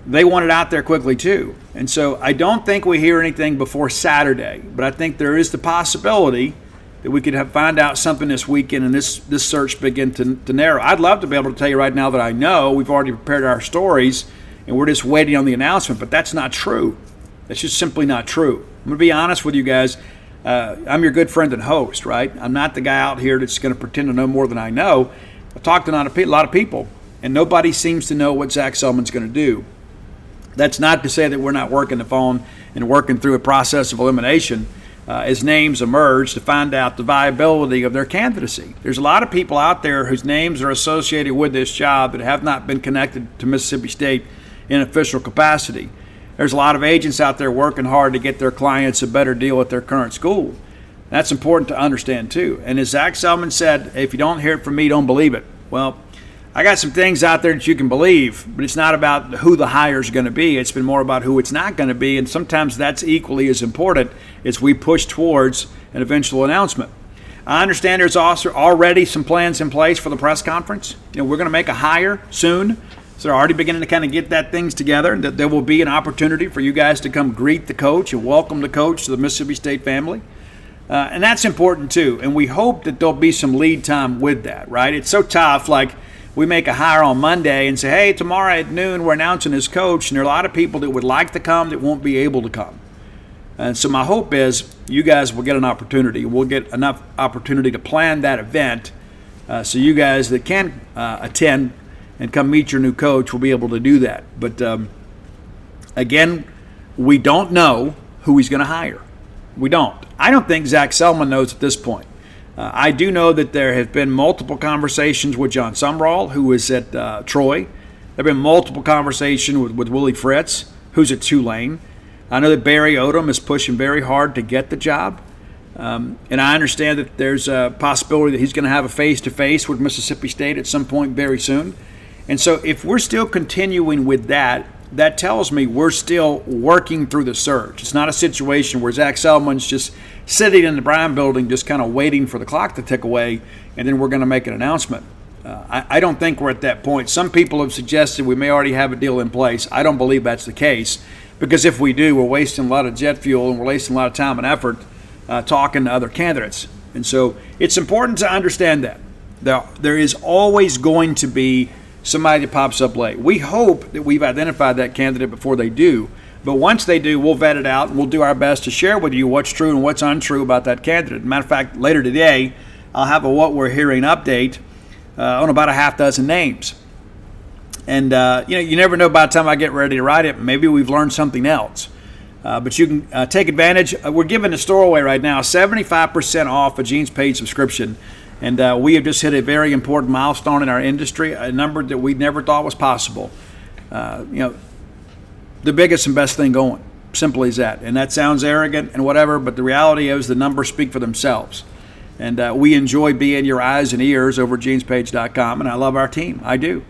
they want it out there quickly, too. And so I don't think we hear anything before Saturday, but I think there is the possibility that we could find out something this weekend and this search begin to narrow. I'd love to be able to tell you right now that I know. We've already prepared our stories, and we're just waiting on the announcement, but that's not true. That's just simply not true. I'm going to be honest with you guys. I'm your good friend and host, right? I'm not the guy out here that's going to pretend to know more than I know. I've talked to a lot of people, and nobody seems to know what Zach Selman's going to do. That's not to say that we're not working the phone and working through a process of elimination as names emerge to find out the viability of their candidacy. There's a lot of people out there whose names are associated with this job that have not been connected to Mississippi State in official capacity. There's a lot of agents out there working hard to get their clients a better deal at their current school. That's important to understand too. And as Zach Selman said, if you don't hear it from me, don't believe it. Well, I got some things out there that you can believe, but it's not about who the hire is going to be. It's been more about who it's not going to be, and sometimes that's equally as important as we push towards an eventual announcement. I understand there's also already some plans in place for the press conference. We're going to make a hire soon, so they're already beginning to kind of get that things together, and that there will be an opportunity for you guys to come greet the coach and welcome the coach to the Mississippi State family. And that's important too, and we hope that there'll be some lead time with that, right? It's so tough, like we make a hire on Monday and say, hey, tomorrow at noon we're announcing his coach, and there are a lot of people that would like to come that won't be able to come. And so my hope is you guys will get an opportunity. We'll get enough opportunity to plan that event so you guys that can attend and come meet your new coach will be able to do that. But again, we don't know who he's going to hire. We don't. I don't think Zach Selman knows at this point. I do know that there have been multiple conversations with John Sumrall, who is at Troy. There have been multiple conversations with Willie Fritz, who's at Tulane. I know that Barry Odom is pushing very hard to get the job. And I understand that there's a possibility that he's going to have a face-to-face with Mississippi State at some point very soon. And so if we're still continuing with that, that tells me we're still working through the search. It's not a situation where Zach Selman's just sitting in the Brown building just kind of waiting for the clock to tick away, and then we're going to make an announcement. I don't think we're at that point. Some people have suggested we may already have a deal in place. I don't believe that's the case, because if we do, we're wasting a lot of jet fuel and we're wasting a lot of time and effort talking to other candidates. And so it's important to understand that. There is always going to be somebody that pops up late. We hope that we've identified that candidate before they do, but once they do, we'll vet it out and we'll do our best to share with you what's true and what's untrue about that candidate. Matter of fact, later today, I'll have a What We're Hearing update on about a half dozen names. And, you never know by the time I get ready to write it, maybe we've learned something else. But you can take advantage. We're giving the store away right now 75% off a Gene's paid subscription. And we have just hit a very important milestone in our industry, a number that we never thought was possible. The biggest and best thing going, simple as that. And that sounds arrogant and whatever, but the reality is the numbers speak for themselves. And we enjoy being your eyes and ears over at genespage.com, and I love our team. I do.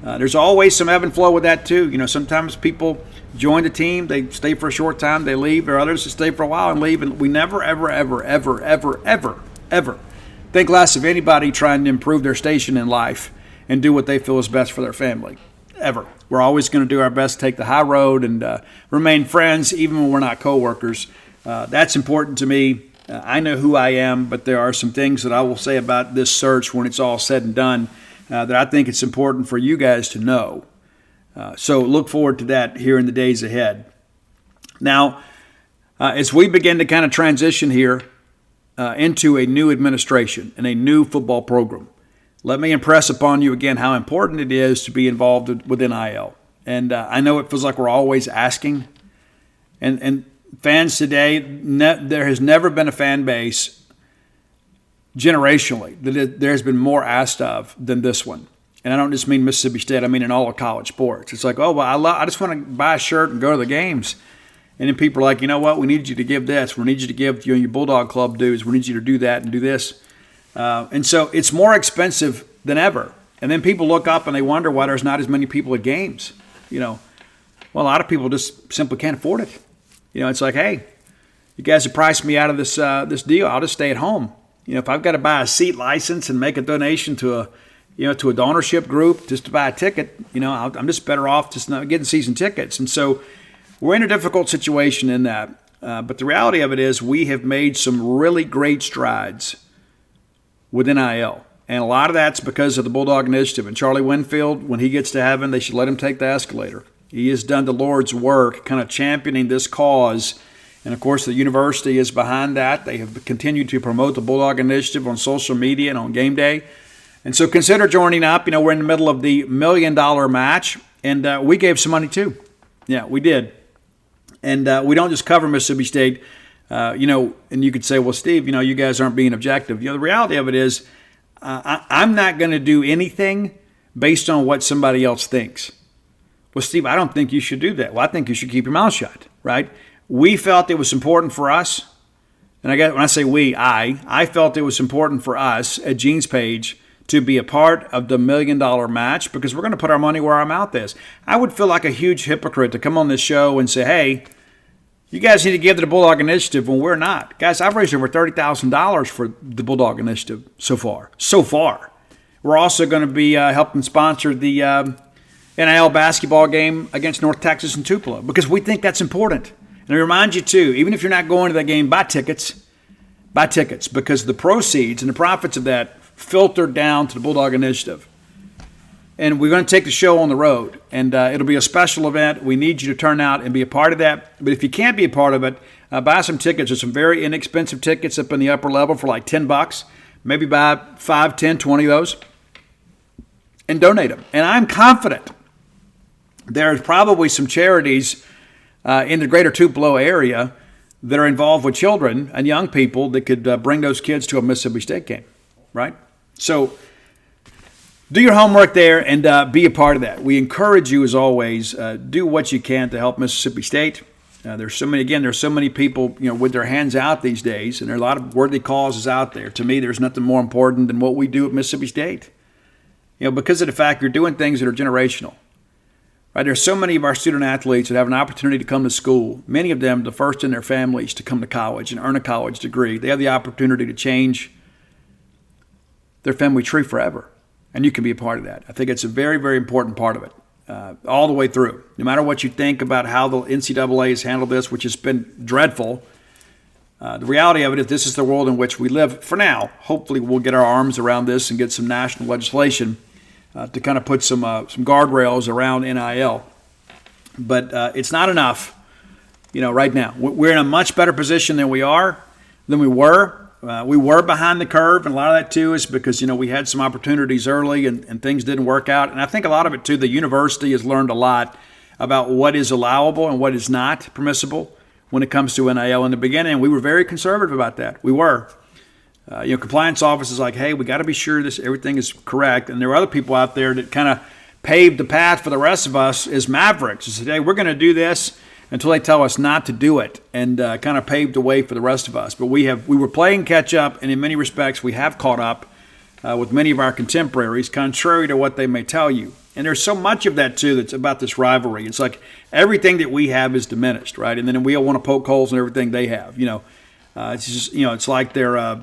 There's always some ebb and flow with that too. Sometimes people join the team, they stay for a short time, they leave. There are others that stay for a while and leave. And we never, ever, ever, ever, ever, ever, ever think less of anybody trying to improve their station in life and do what they feel is best for their family. Ever. We're always going to do our best to take the high road and remain friends even when we're not coworkers. That's important to me. I know who I am, but there are some things that I will say about this search when it's all said and done that I think it's important for you guys to know. So look forward to that here in the days ahead. Now, as we begin to kind of transition here into a new administration and a new football program, let me impress upon you again how important it is to be involved with NIL. And I know it feels like we're always asking. And fans today, there has never been a fan base generationally that there has been more asked of than this one. And I don't just mean Mississippi State, I mean in all of college sports. It's like, oh, well, I just want to buy a shirt and go to the games. And then people are like, you know what, we need you to give this. We need you to give your Bulldog Club dues. We need you to do that and do this. And so it's more expensive than ever. And then people look up and they wonder why there's not as many people at games. Well, a lot of people just simply can't afford it. It's like, hey, you guys have priced me out of this deal. I'll just stay at home. If I've got to buy a seat license and make a donation to a donorship group just to buy a ticket, I'm just better off just not getting season tickets. And so we're in a difficult situation in that. But the reality of it is we have made some really great strides with NIL. And a lot of that's because of the Bulldog Initiative. And Charlie Winfield, when he gets to heaven, they should let him take the escalator. He has done the Lord's work kind of championing this cause. And, of course, the university is behind that. They have continued to promote the Bulldog Initiative on social media and on game day. And so consider joining up. We're in the middle of the $1 million match. And we gave some money, too. Yeah, we did. And we don't just cover Mississippi State. And you could say, well, Steve, you guys aren't being objective. The reality of it is I'm not going to do anything based on what somebody else thinks. Well, Steve, I don't think you should do that. Well, I think you should keep your mouth shut, right? We felt it was important for us. And when I say we, I felt it was important for us at Gene's Page to be a part of the $1 million match because we're going to put our money where our mouth is. I would feel like a huge hypocrite to come on this show and say, hey, you guys need to give to the Bulldog Initiative when we're not. Guys, I've raised over $30,000 for the Bulldog Initiative so far. We're also going to be helping sponsor the NIL basketball game against North Texas and Tupelo because we think that's important. And I remind you, too, even if you're not going to that game, buy tickets because the proceeds and the profits of that filter down to the Bulldog Initiative. And we're going to take the show on the road, and it'll be a special event. We need you to turn out and be a part of that. But if you can't be a part of it, buy some tickets. There's some very inexpensive tickets up in the upper level for like $10. Maybe buy 5, 10, 20 of those and donate them. And I'm confident there's probably some charities in the greater Tupelo area that are involved with children and young people that could bring those kids to a Mississippi State game, right? So do your homework there and be a part of that. We encourage you, as always, do what you can to help Mississippi State. There's so many people, with their hands out these days, and there are a lot of worthy causes out there. To me, there's nothing more important than what we do at Mississippi State. Because of the fact you're doing things that are generational. Right? There's so many of our student athletes that have an opportunity to come to school. Many of them, the first in their families to come to college and earn a college degree. They have the opportunity to change their family tree forever. And you can be a part of that. I think it's a very, very important part of it, all the way through. No matter what you think about how the NCAA has handled this, which has been dreadful, the reality of it is this is the world in which we live for now. Hopefully we'll get our arms around this and get some national legislation to kind of put some guardrails around NIL. But it's not enough, right now. We're in a much better position than we were. We were behind the curve, and a lot of that, too, is because, we had some opportunities early and things didn't work out. And I think a lot of it, too, the university has learned a lot about what is allowable and what is not permissible when it comes to NIL in the beginning. We were very conservative about that. We were. Compliance office is like, hey, we got to be sure everything is correct. And there are other people out there that kind of paved the path for the rest of us as mavericks. They said, hey, we're going to do this until they tell us not to do it, and kind of paved the way for the rest of us. But we were playing catch up, and in many respects, we have caught up with many of our contemporaries, contrary to what they may tell you. And there's so much of that, too, that's about this rivalry. It's like everything that we have is diminished, right? And then we all want to poke holes in everything they have. It's just, it's like their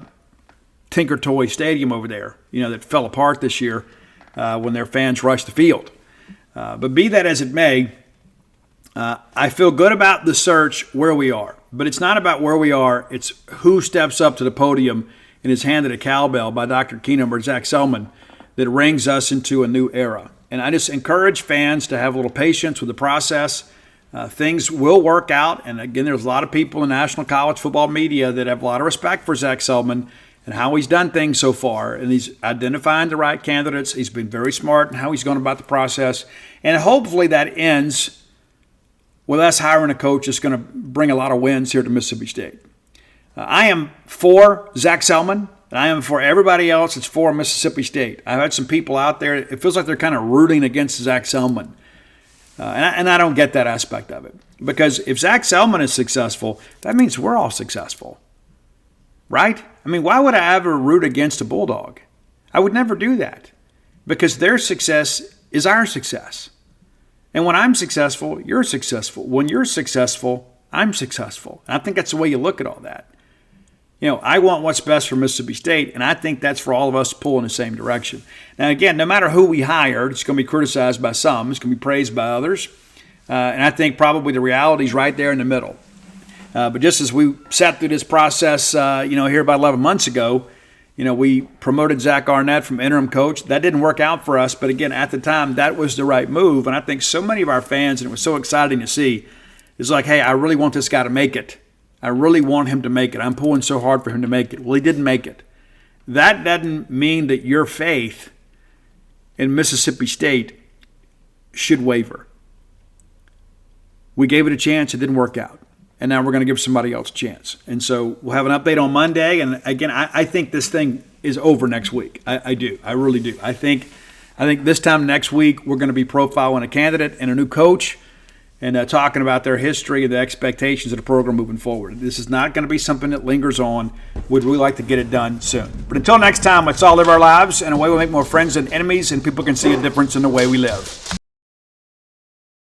Tinker Toy Stadium over there, that fell apart this year when their fans rushed the field. But be that as it may, I feel good about the search where we are. But it's not about where we are. It's who steps up to the podium and is handed a cowbell by Dr. Keenum or Zach Selman that rings us into a new era. And I just encourage fans to have a little patience with the process. Things will work out. And again, there's a lot of people in national college football media that have a lot of respect for Zach Selman and how he's done things so far. And he's identifying the right candidates. He's been very smart in how he's gone about the process. And hopefully that ends with us hiring a coach that's going to bring a lot of wins here to Mississippi State. I am for Zach Selman, and I am for everybody else that's for Mississippi State. I've had some people out there, it feels like they're kind of rooting against Zach Selman. And I don't get that aspect of it. Because if Zach Selman is successful, that means we're all successful. Right? I mean, why would I ever root against a Bulldog? I would never do that. Because their success is our success. And when I'm successful, you're successful. When you're successful, I'm successful. And I think that's the way you look at all that. I want what's best for Mississippi State, and I think that's for all of us to pull in the same direction. Now, again, no matter who we hire, it's going to be criticized by some. It's going to be praised by others. And I think probably the reality is right there in the middle. But just as we sat through this process, here about 11 months ago, we promoted Zach Arnett from interim coach. That didn't work out for us. But again, at the time, that was the right move. And I think so many of our fans, and it was so exciting to see, it's like, hey, I really want this guy to make it. I really want him to make it. I'm pulling so hard for him to make it. Well, he didn't make it. That doesn't mean that your faith in Mississippi State should waver. We gave it a chance. It didn't work out. And now we're going to give somebody else a chance. And so we'll have an update on Monday. And again, I think this thing is over next week. I do. I really do. I think this time next week we're going to be profiling a candidate and a new coach and talking about their history and the expectations of the program moving forward. This is not going to be something that lingers on. We'd really like to get it done soon. But until next time, let's all live our lives in a way we make more friends than enemies, and people can see a difference in the way we live.